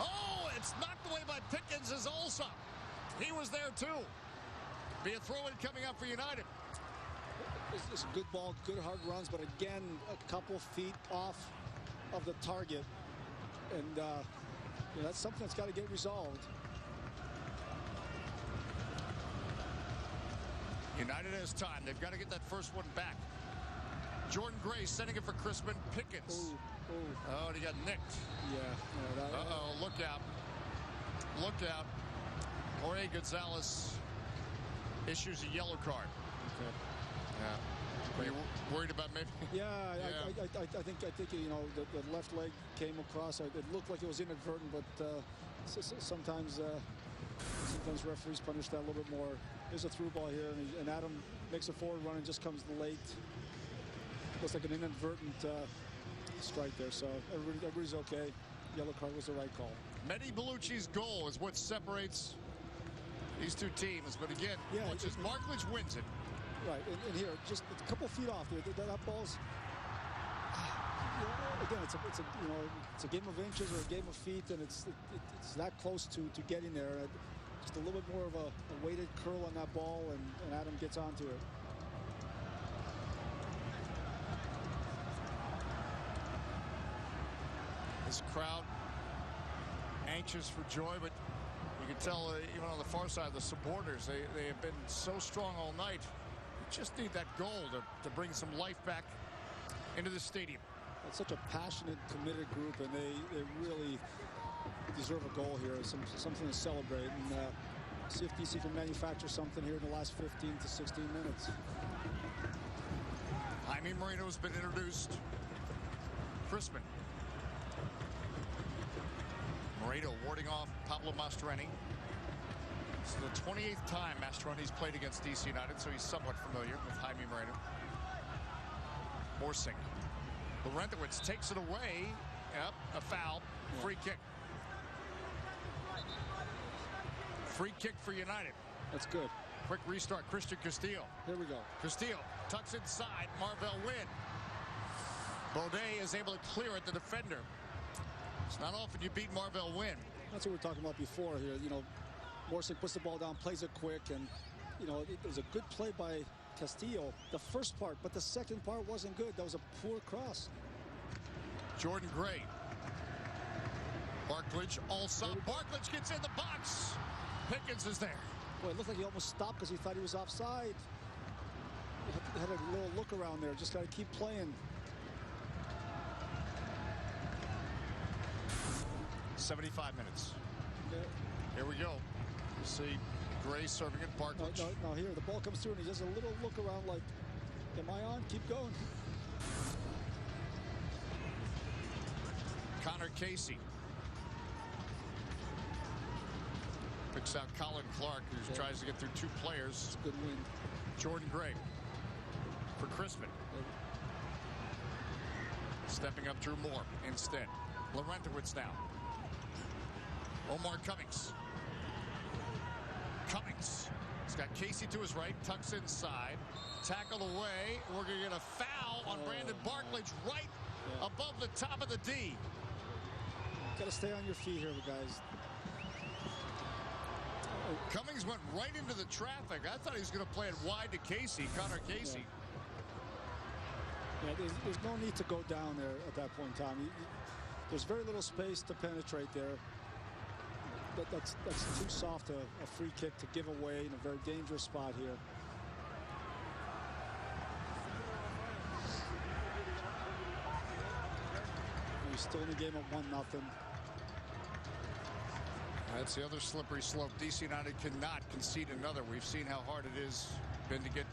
Oh, it's knocked away by Pickens as Alsop. He was there too. Be a throw-in coming up for United. It's a good ball, good hard runs, but again, a couple feet off of the target. And you know, that's something that's got to get resolved. United has time. They've got to get that first one back. Jordan Gray sending it for Chrisman. Pickens. Oh, and he got nicked. Yeah. Uh-oh, look out. Look out. Jorge Gonzalez issues a yellow card. Okay. Yeah. Are you worried about maybe? Yeah, I think you know the left leg came across. It looked like it was inadvertent, but sometimes referees punish that a little bit more. There's a through ball here, and Adam makes a forward run and just comes late. Looks like an inadvertent strike there, so everybody's okay. Yellow card was the right call. Mehdi Bellucci's goal is what separates these two teams, but again, once Barklage wins it. Right, and here, just a couple feet off there. That ball's again, it's a game of inches or a game of feet, and it's that close to getting there. Just a little bit more of a weighted curl on that ball, and Adam gets onto it. This crowd anxious for joy, but you can tell even on the far side, the supporters, they have been so strong all night. You just need that goal to bring some life back into the stadium. It's such a passionate, committed group, and they really deserve a goal here, something to celebrate, and see if DC can manufacture something here in the last 15 to 16 minutes. Jaime Moreno has been introduced. Crispin. Moreno warding off Pablo Mastroeni. This is the 28th time Mastroeni's played against DC United, so he's somewhat familiar with Jaime Moreno. Morsing. Laurentowicz takes it away. Yep, a foul. Free kick. Free kick for United. That's good. Quick restart. Christian Castillo. Here we go. Castillo tucks inside. Marvell Wynn. Baudet is able to clear it, the defender. It's not often you beat Marvell Wynn. That's what we were talking about before here. You know, Morsing puts the ball down, plays it quick, and, you know, it was a good play by Castillo, the first part, but the second part wasn't good. That was a poor cross. Jordan Gray. Barklage, all sub. Barklage gets in the box. Pickens is there. Boy, it looked like he almost stopped because he thought he was offside. He had a little look around there. Just got to keep playing. 75 minutes. Yeah. Here we go. You see Gray serving it. Barklage. No, here the ball comes through and he does a little look around like, am I on? Keep going. Connor Casey. Picks out Colin Clark, who tries to get through two players. Good win. Jordan Gray for Crispin. Stepping up Drew Moore instead. Laurentowicz now. Omar Cummings. Cummings. He's got Casey to his right. Tucks inside. Tackled away. We're going to get a foul on Brandon Barklage right above the top of the D. Got to stay on your feet here, guys. Cummings went right into the traffic. I thought he was going to play it wide to Casey, Connor Casey. Yeah, there's no need to go down there at that point in time. There's very little space to penetrate there. That's too soft a free kick to give away in a very dangerous spot here. He's still in the game at 1-0. That's the other slippery slope. DC United cannot concede another. We've seen how hard it is been to get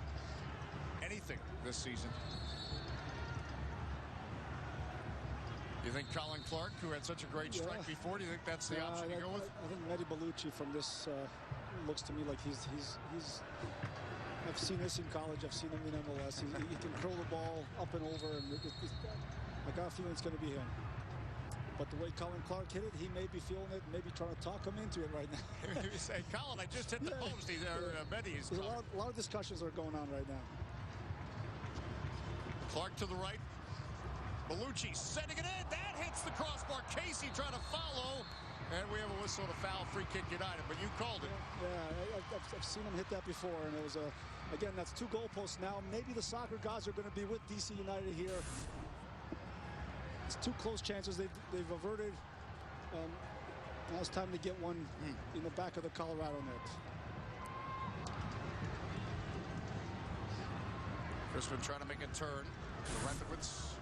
anything this season. You think Colin Clark, who had such a great strike before, do you think that's the option you go with? I think Mehdi Bellucci from this looks to me like he's I've seen this in college. I've seen him in MLS. He can curl the ball up and over, and I got a feeling it's going to be him. But the way Colin Clark hit it, he may be feeling it, maybe trying to talk him into it right now. You say, Colin, I just hit the post. Mehdi's a lot of discussions are going on right now. Clark to the right. Bellucci setting it in. That hits the crossbar. Casey trying to follow. And we have a whistle to foul. Free kick United. But you called it. Yeah, I've seen him hit that before. And it was again, that's two goalposts now. Maybe the soccer gods are going to be with DC United here. It's two close chances they've averted. Now it's time to get one in the back of the Colorado net. Crispin trying to make a turn. Laurentowicz.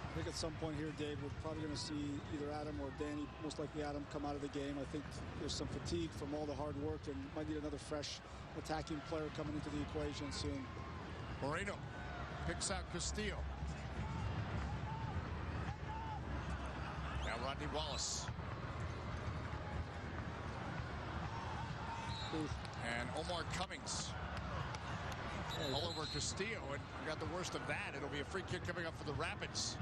I think at some point here, Dave, we're probably going to see either Adam or Danny, most likely Adam, come out of the game. I think there's some fatigue from all the hard work and might need another fresh attacking player coming into the equation soon. Moreno picks out Castillo. Now Rodney Wallace. And Omar Cummings. All over Castillo, and we got the worst of that. It'll be a free kick coming up for the Rapids.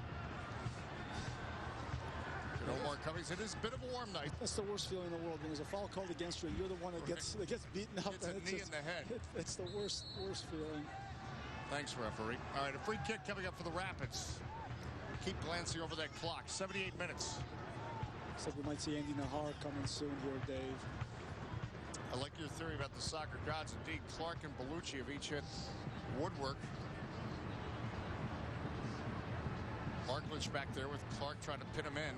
And Omar Cummings, it is a bit of a warm night. That's the worst feeling in the world. When there's a foul called against you, you're the one that gets beaten up. It's a knee in the head. It's the worst feeling. Thanks, referee. All right, a free kick coming up for the Rapids. Keep glancing over that clock. 78 minutes. Looks like we might see Andy Nahar coming soon here, Dave. I like your theory about the soccer gods. Indeed, Clark and Bellucci have each hit woodwork. Barklage back there with Clark trying to pin him in.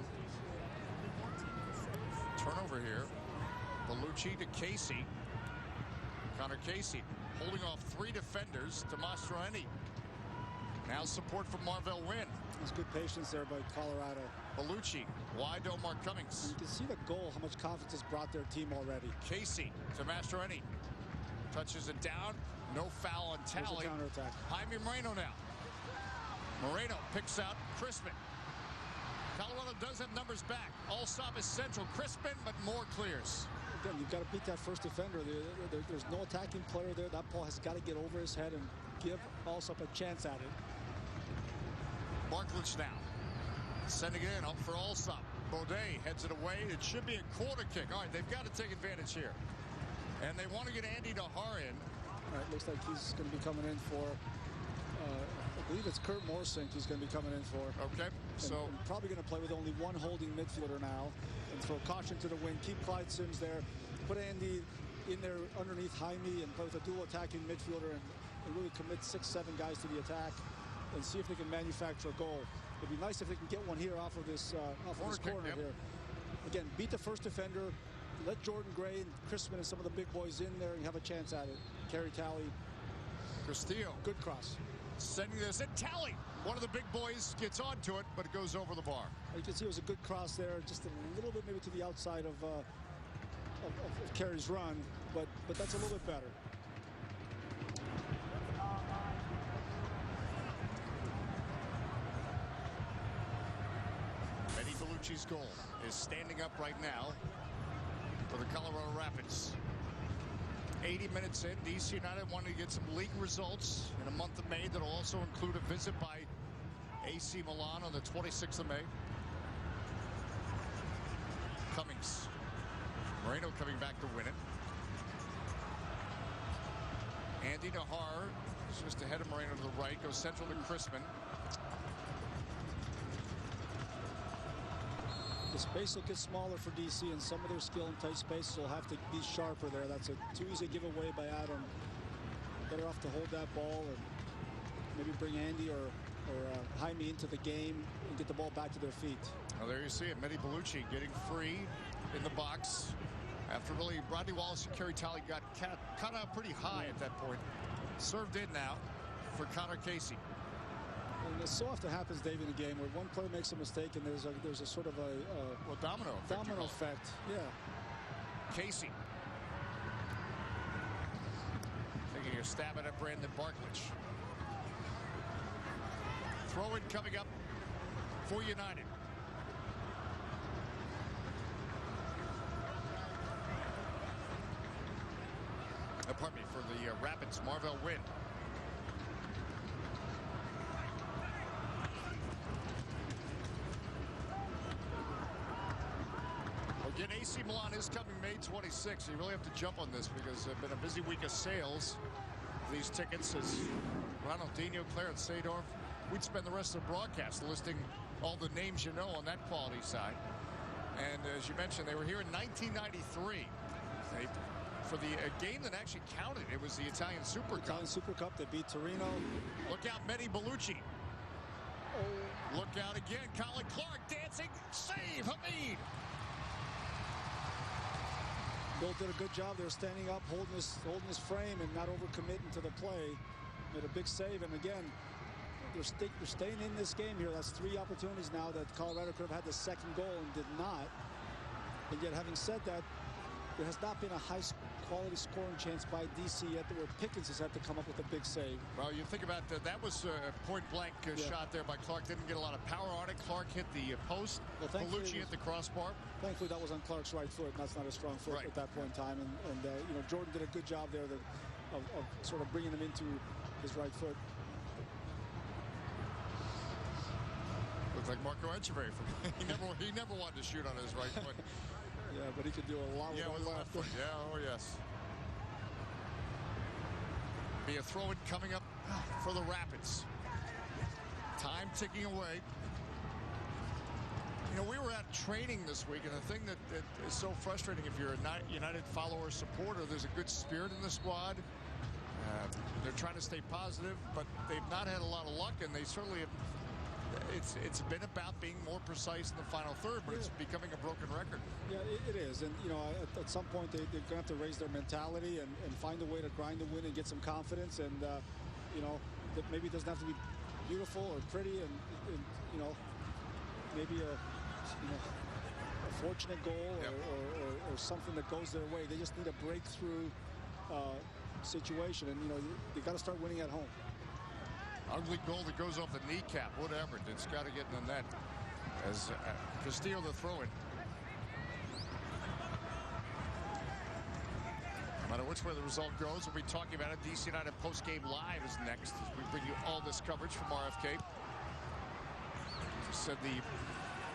Turnover here. Bellucci to Casey. Connor Casey holding off 3 defenders to Mastroeni. Now support from Marvell Wynn. There's good patience there by Colorado. Bellucci wide to Omar Cummings. You can see the goal, how much confidence has brought their team already. Casey to Mastroeni. Touches it down. No foul on Talley. Counterattack. Jaime Moreno now. Moreno picks out Crispin. Colorado does have numbers back. Allsop is central. Crispin, but more clears. Again, you've got to beat that first defender. There's no attacking player there. That ball has got to get over his head and give Allsop a chance at it. Barklage now. Sending it in up for Allsop. Baudet heads it away. It should be a corner kick. All right, they've got to take advantage here. And they want to get Andy Nahar in. All right, looks like he's going to be coming in for, I believe it's Kurt Morsink he's going to be coming in for. Okay, so and probably going to play with only one holding midfielder now. And throw caution to the wind. Keep Clyde Sims there. Put Andy in there underneath Jaime and play with a dual attacking midfielder and really commit 6-7 guys to the attack and see if they can manufacture a goal. It'd be nice if they can get one here off of this corner yep. here. Again, beat the first defender. Let Jordan Gray and Crispin and some of the big boys in there and have a chance at it. Kerry Talley. Castillo. Good cross. Sending this in. Talley. One of the big boys gets onto it, but it goes over the bar. You can see it was a good cross there. Just a little bit maybe to the outside of Kerry's run, but that's a little bit better. Eddie Bellucci's goal is standing up right now for the Colorado Rapids. 80 minutes in, DC United wanted to get some league results in a month of May that'll also include a visit by AC Milan on the 26th of May. Cummings. Moreno coming back to win it. Andy Nahar is just ahead of Moreno to the right, goes central to Crispin. The space will get smaller for DC, and some of their skill in tight spaces will have to be sharper there. That's a too easy giveaway by Adam. Better off to hold that ball and maybe bring Andy or Jaime into the game and get the ball back to their feet. Well, there you see it. Mehdi Bellucci getting free in the box after really Rodney Wallace and Kerry Talley got cut out pretty high at that point. Served in now for Connor Casey. And it so often happens, Dave, in a game where one player makes a mistake and there's a sort of a domino effect. Domino effect. Yeah. Casey taking a stab at Brandon Barklage. Throw in coming up for United. Pardon me, for the Rapids, Marvell Wynn. Again, AC Milan is coming May 26th. You really have to jump on this because it's been a busy week of sales. These tickets as Ronaldinho, Clarence Seedorf. We'd spend the rest of the broadcast listing all the names you know on that quality side. And as you mentioned, they were here in 1993 for the game that actually counted. It was the Italian Super Cup. Italian Super Cup. They beat Torino. Look out, Mehdi Bellucci. Oh. Look out again, Colin Clark dancing. Save, Hamid. Bill did a good job there, standing up, holding his frame, and not overcommitting to the play. Made a big save, and again, they're staying in this game here. That's 3 opportunities now that Colorado could have had the second goal and did not. And yet, having said that, there has not been a high-quality scoring chance by DC yet where Pickens has had to come up with a big save. Well, you think about that was a point-blank shot there by Clark. Didn't get a lot of power on it. Clark hit the post. Well, Bellucci hit the crossbar. Thankfully, that was on Clark's right foot. And that's not a strong foot at that point in time. And you know, Jordan did a good job there of sort of bringing him into his right foot. Looks like Marco Echeverri. He never wanted to shoot on his right foot. Yeah, but he could do a lot with his left foot. Yeah, oh yes. Be a throw-in coming up for the Rapids. Time ticking away. You know, we were out training this week, and the thing that is so frustrating if you're a United follower or supporter, there's a good spirit in the squad. They're trying to stay positive, but they've not had a lot of luck, and they certainly have it's been about being more precise in the final third, but it's becoming a broken record. Yeah, it is. And, you know, at some point, they're going to have to raise their mentality and find a way to grind the win and get some confidence. And, you know, that maybe it doesn't have to be beautiful or pretty and you know, maybe a fortunate goal or something that goes their way. They just need a breakthrough situation. And, you know, you got to start winning at home. Ugly goal that goes off the kneecap, whatever. It's got to get in the net. As Castillo the throw-in. No matter which way the result goes, we'll be talking about it. DC United Postgame Live is next as we bring you all this coverage from RFK. Just said the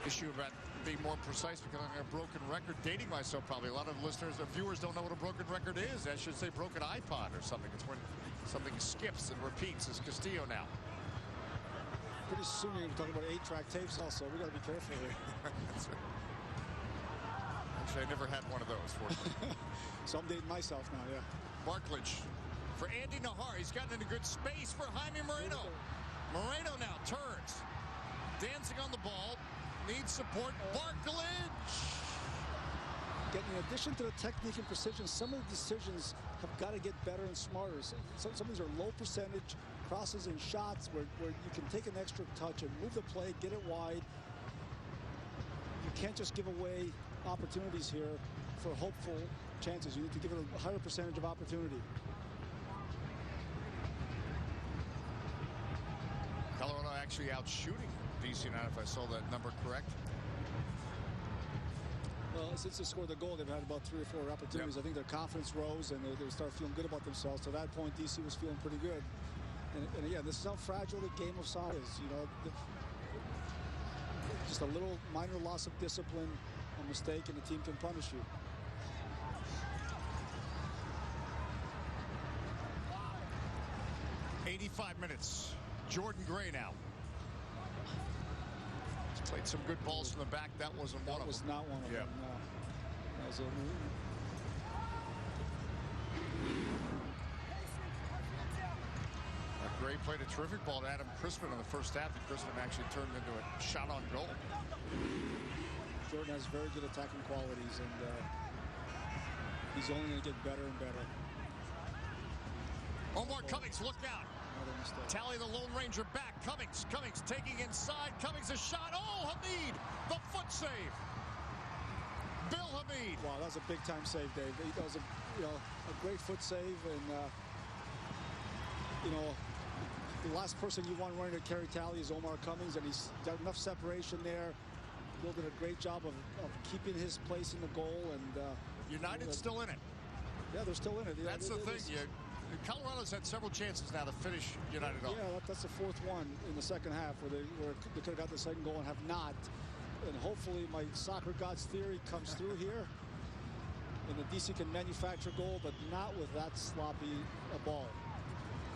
issue about being more precise because I'm a broken record, dating myself probably. A lot of listeners or viewers don't know what a broken record is. I should say broken iPod or something. It's when something skips and repeats. As Castillo now. Pretty soon you're talking about 8-track tapes also. We got to be careful here. Actually, I never had one of those, fortunately. So I'm dating myself now, yeah. Barklage for Andy Najar. He's gotten into good space for Jaime Moreno. Moreno now turns. Dancing on the ball. Needs support. Barklage. In addition to the technique and precision, some of the decisions have got to get better and smarter. Some of these are low percentage crosses and shots where you can take an extra touch and move the play, get it wide. You can't just give away opportunities here for hopeful chances. You need to give it a higher percentage of opportunity. Colorado actually out shooting DC United, if I saw that number correct. Well, since they scored the goal, they've had about 3 or 4 opportunities. Yep. I think their confidence rose and they start feeling good about themselves. To that point, DC was feeling pretty good. And again, this is how fragile the game of soccer is. You know, just a little minor loss of discipline, a mistake, and the team can punish you. '85 minutes. Jordan Gray now. He's played some good balls from the back. That wasn't one of them. That was not one of them. No. That was Gray played a terrific ball to Adam Crispin in the first half. And Crispin actually turned into a shot on goal. Jordan has very good attacking qualities, and he's only going to get better and better. Omar Cummings, look out. Another mistake. Tally the Lone Ranger back. Cummings taking inside. Cummings a shot. Oh, Hamid, the foot save. Bill Hamid. Wow, that was a big-time save, Dave. That was a great foot save, and the last person you want running to carry tally is Omar Cummings, and he's got enough separation there. Bill did a great job of keeping his place in the goal, and United's still in it. Yeah, they're still in it. Yeah, That's the thing. Colorado's had several chances now to finish United off. Yeah, that's the 4th one in the second half where they could have got the second goal and have not. And hopefully my soccer gods theory comes through here. And the DC can manufacture goal, but not with that sloppy a ball.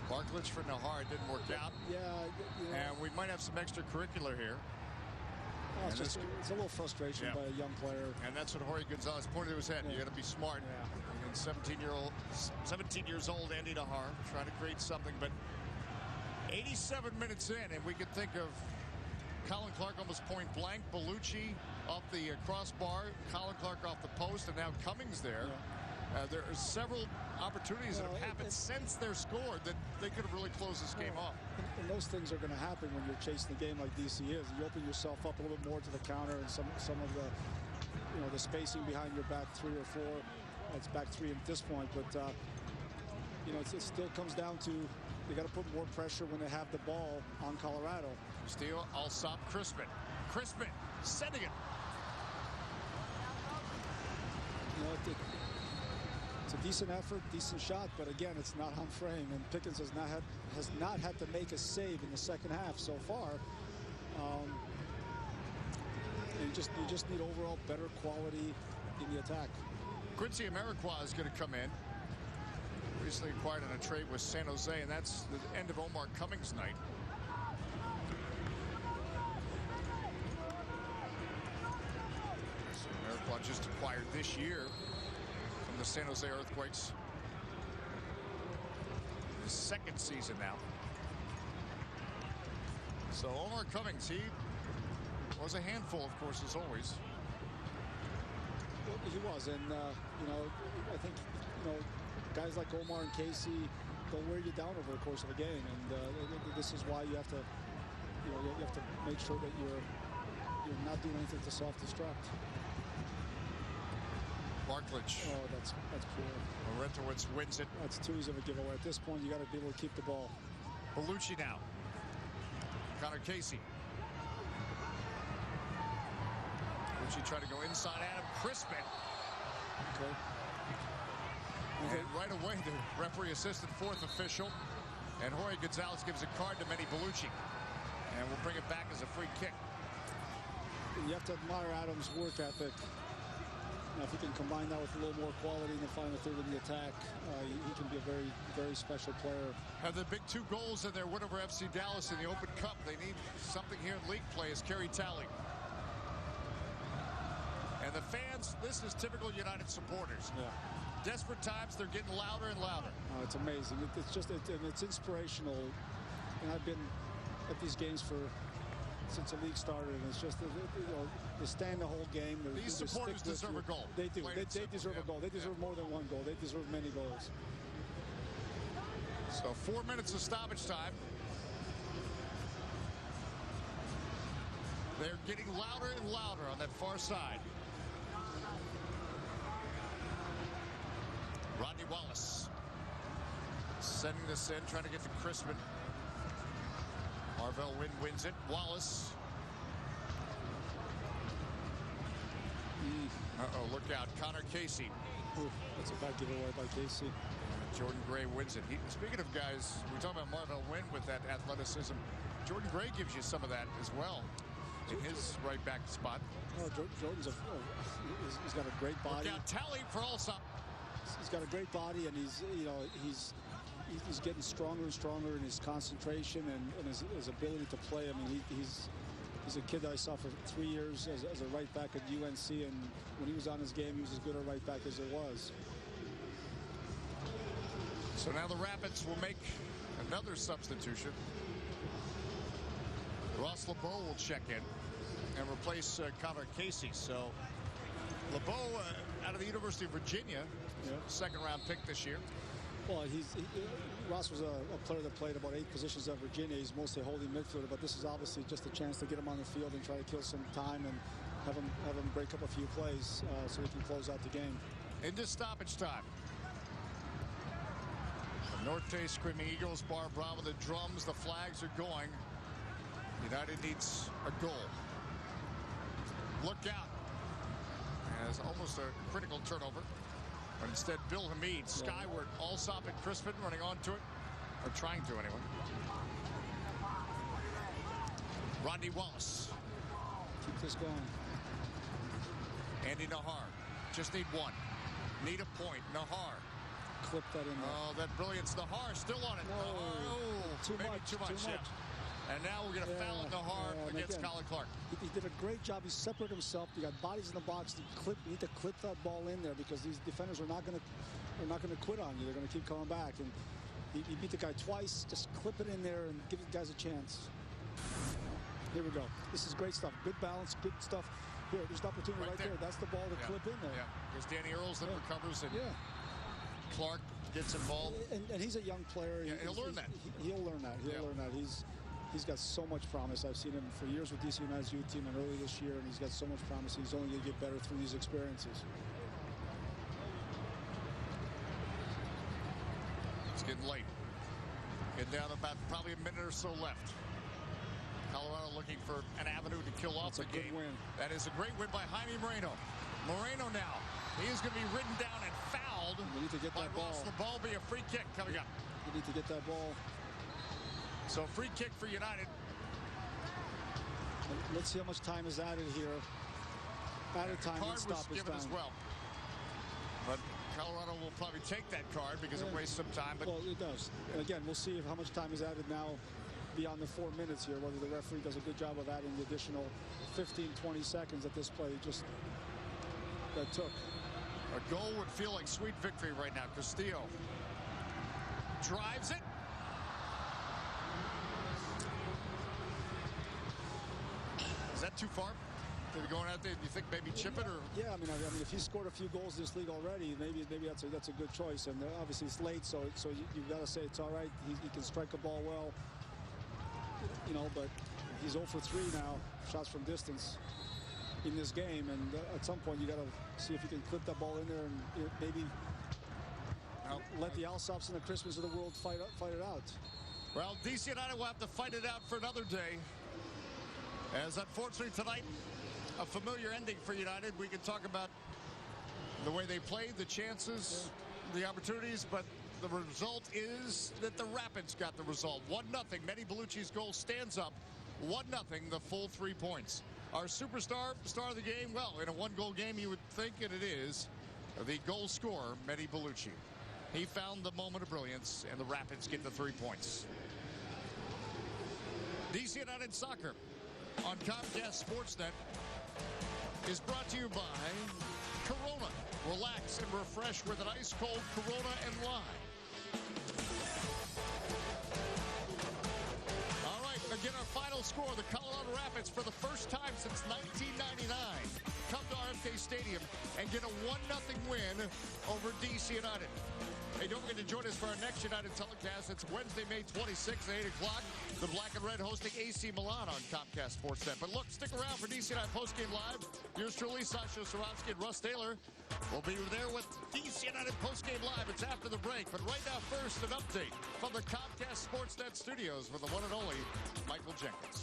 Barklage for Najar didn't work out. Yeah. And we might have some extracurricular here. Oh, it's a little frustration by a young player. And that's what Jorge Gonzalez pointed to his head. You got to be smart. Yeah. And 17 years old Andy Najar trying to create something. But 87 minutes in, and we could think of Colin Clark almost point blank, Bellucci off the crossbar, Colin Clark off the post, and now Cummings there. Yeah. There are several opportunities that have happened since they're scored that they could have really closed this game off. And those things are going to happen when you're chasing the game like DC is. You open yourself up a little bit more to the counter, and some of the the spacing behind your back 3 or 4. It's back 3 at this point, but it still comes down to they got to put more pressure when they have the ball on Colorado. Steele, Alsop, Crispin sending it. It's a decent effort, decent shot, but again, it's not on frame. And Pickens has not had to make a save in the second half so far. And you just need overall better quality in the attack. Quincy Amarikwa is going to come in. Recently acquired on a trade with San Jose, and that's the end of Omar Cummings' night. So Amarikwa just acquired this year from the San Jose Earthquakes. His 2nd season now. So Omar Cummings, he was a handful, of course, as always. Well, he was, and you know, I think, you know, guys like Omar and Casey don't wear you down over the course of a game, and this is why you have to, you know, you have to make sure that you're not doing anything to self-destruct. Barklage. Oh, that's poor. Marentowicz wins it. That's too easy of a giveaway. At this point, you got to be able to keep the ball. Bellucci now. Connor Casey. Bellucci trying to go inside Adam Crispin. Okay. And right away, the referee assisted fourth official. And Jorge Gonzalez gives a card to Manny Bellucci. And we'll bring it back as a free kick. You have to admire Adams' work ethic. Now, if he can combine that with a little more quality in the final third of the attack, he can be a very, very special player. Have the big 2 goals in their win over FC Dallas in the Open Cup. They need something here in league play as Kerry Talley. And the fans, this is typical United supporters. Yeah. Desperate times, they're getting louder and louder. It's amazing. It's inspirational. And I've been at these games since the league started, and it's just, you know, they stand the whole game. These supporters deserve a goal. They do. They deserve a goal. They deserve more than one goal. They deserve many goals. So 4 minutes of stoppage time. They're getting louder and louder on that far side. Rodney Wallace sending this in, trying to get to Crispin. Marvell Wynn wins it. Wallace. Uh-oh, look out. Connor Casey. Ooh, that's a bad giveaway by Casey. Jordan Gray wins it. Speaking of guys, we talk about Marvell Wynn with that athleticism. Jordan Gray gives you some of that as well in his right back spot. Oh, Jordan's he's got a great body. Look out, Talley for Allsop. He's got a great body, and he's getting stronger and stronger in his concentration and his ability to play. I mean, he's a kid that I saw for 3 years as a right back at UNC, and when he was on his game, he was as good a right back as there was. So now the Rapids will make another substitution. Ross LeBeau will check in and replace Connor Casey. So LeBeau out of the University of Virginia, second-round pick this year. Well, Ross was a player that played about 8 positions at Virginia. He's mostly holding midfielder, but this is obviously just a chance to get him on the field and try to kill some time and have him break up a few plays so he can close out the game. Into stoppage time. The Norte Screaming Eagles, Bar Bravo, the drums, the flags are going. United needs a goal. Look out. As almost a critical turnover. But instead, Bill Hamid skyward. Allsop and Crispin running onto it. Or trying to, anyway. Rodney Wallace. Keep this going. Andy Nahar. Just need one. Need a point. Nahar. Clip that in there. Oh, that brilliance. Nahar still on it. Too maybe much. Too much. Yeah. And now we're going to foul Nahar against Colin Clark. He did a great job. He separated himself. You got bodies in the box. You need to clip that ball in there because these defenders are not going to quit on you. They're going to keep coming back. And he beat the guy twice. Just clip it in there and give the guys a chance. Here we go. This is great stuff. Good balance. Good stuff. Here, there's an opportunity right there. That's the ball to clip in there. Yeah. There's Danny Earls that recovers and Clark gets involved. And he's a young player. Yeah, he'll learn that. He'll learn that. He'll learn that. He's got so much promise. I've seen him for years with DC United's youth team and early this year, and he's got so much promise. He's only going to get better through these experiences. It's getting late. Getting down about probably a minute or so left. Colorado looking for an avenue to kill off the game. Win. That is a great win by Jaime Moreno. Moreno now. He is going to be ridden down and fouled. We need to get that ball. The ball be a free kick coming up. We need to get that ball. So free kick for United. Let's see how much time is added here. Added time and stoppage time. As well. But Colorado will probably take that card because it wastes some time. But well, it does. And again, we'll see how much time is added now beyond the 4 minutes here, whether the referee does a good job of adding the additional 15, 20 seconds that this play just took. A goal would feel like sweet victory right now. Castillo drives it. too far? They're going out there, and you think maybe chip it, or? Yeah, I mean, if he scored a few goals in this league already, maybe that's a good choice. And obviously it's late, so you've got to say it's all right. He can strike a ball well, you know. But he's 0 for 3 now, shots from distance in this game. And at some point you got to see if you can clip that ball in there and maybe let the Alsops and the Christmas of the world fight it out. Well, DC United will have to fight it out for another day. As unfortunately tonight, a familiar ending for United. We can talk about the way they played, the chances, the opportunities, but the result is that the Rapids got the result. 1-0. Mehdi Bellucci's goal stands up. 1-0, the full 3 points. Our superstar, star of the game, well, in a one-goal game, you would think, and it is, the goal scorer, Mehdi Bellucci. He found the moment of brilliance, and the Rapids get the 3 points. DC United Soccer on Comcast Sportsnet is brought to you by Corona. Relax and refresh with an ice-cold Corona and lime. All right, again, our final score, the Colorado Rapids, for the first time since 1999, come to RFK Stadium and get a 1-0 win over DC United. Hey, don't forget to join us for our next United telecast. It's Wednesday, May 26th at 8 o'clock. The Black and Red hosting AC Milan on Comcast Sportsnet. But look, stick around for DC United Postgame Live. Yours truly, Sasha Sarovsky and Russ Taylor will be there with DC United Postgame Live. It's after the break. But right now, first, an update from the Comcast Sportsnet studios with the one and only Michael Jenkins.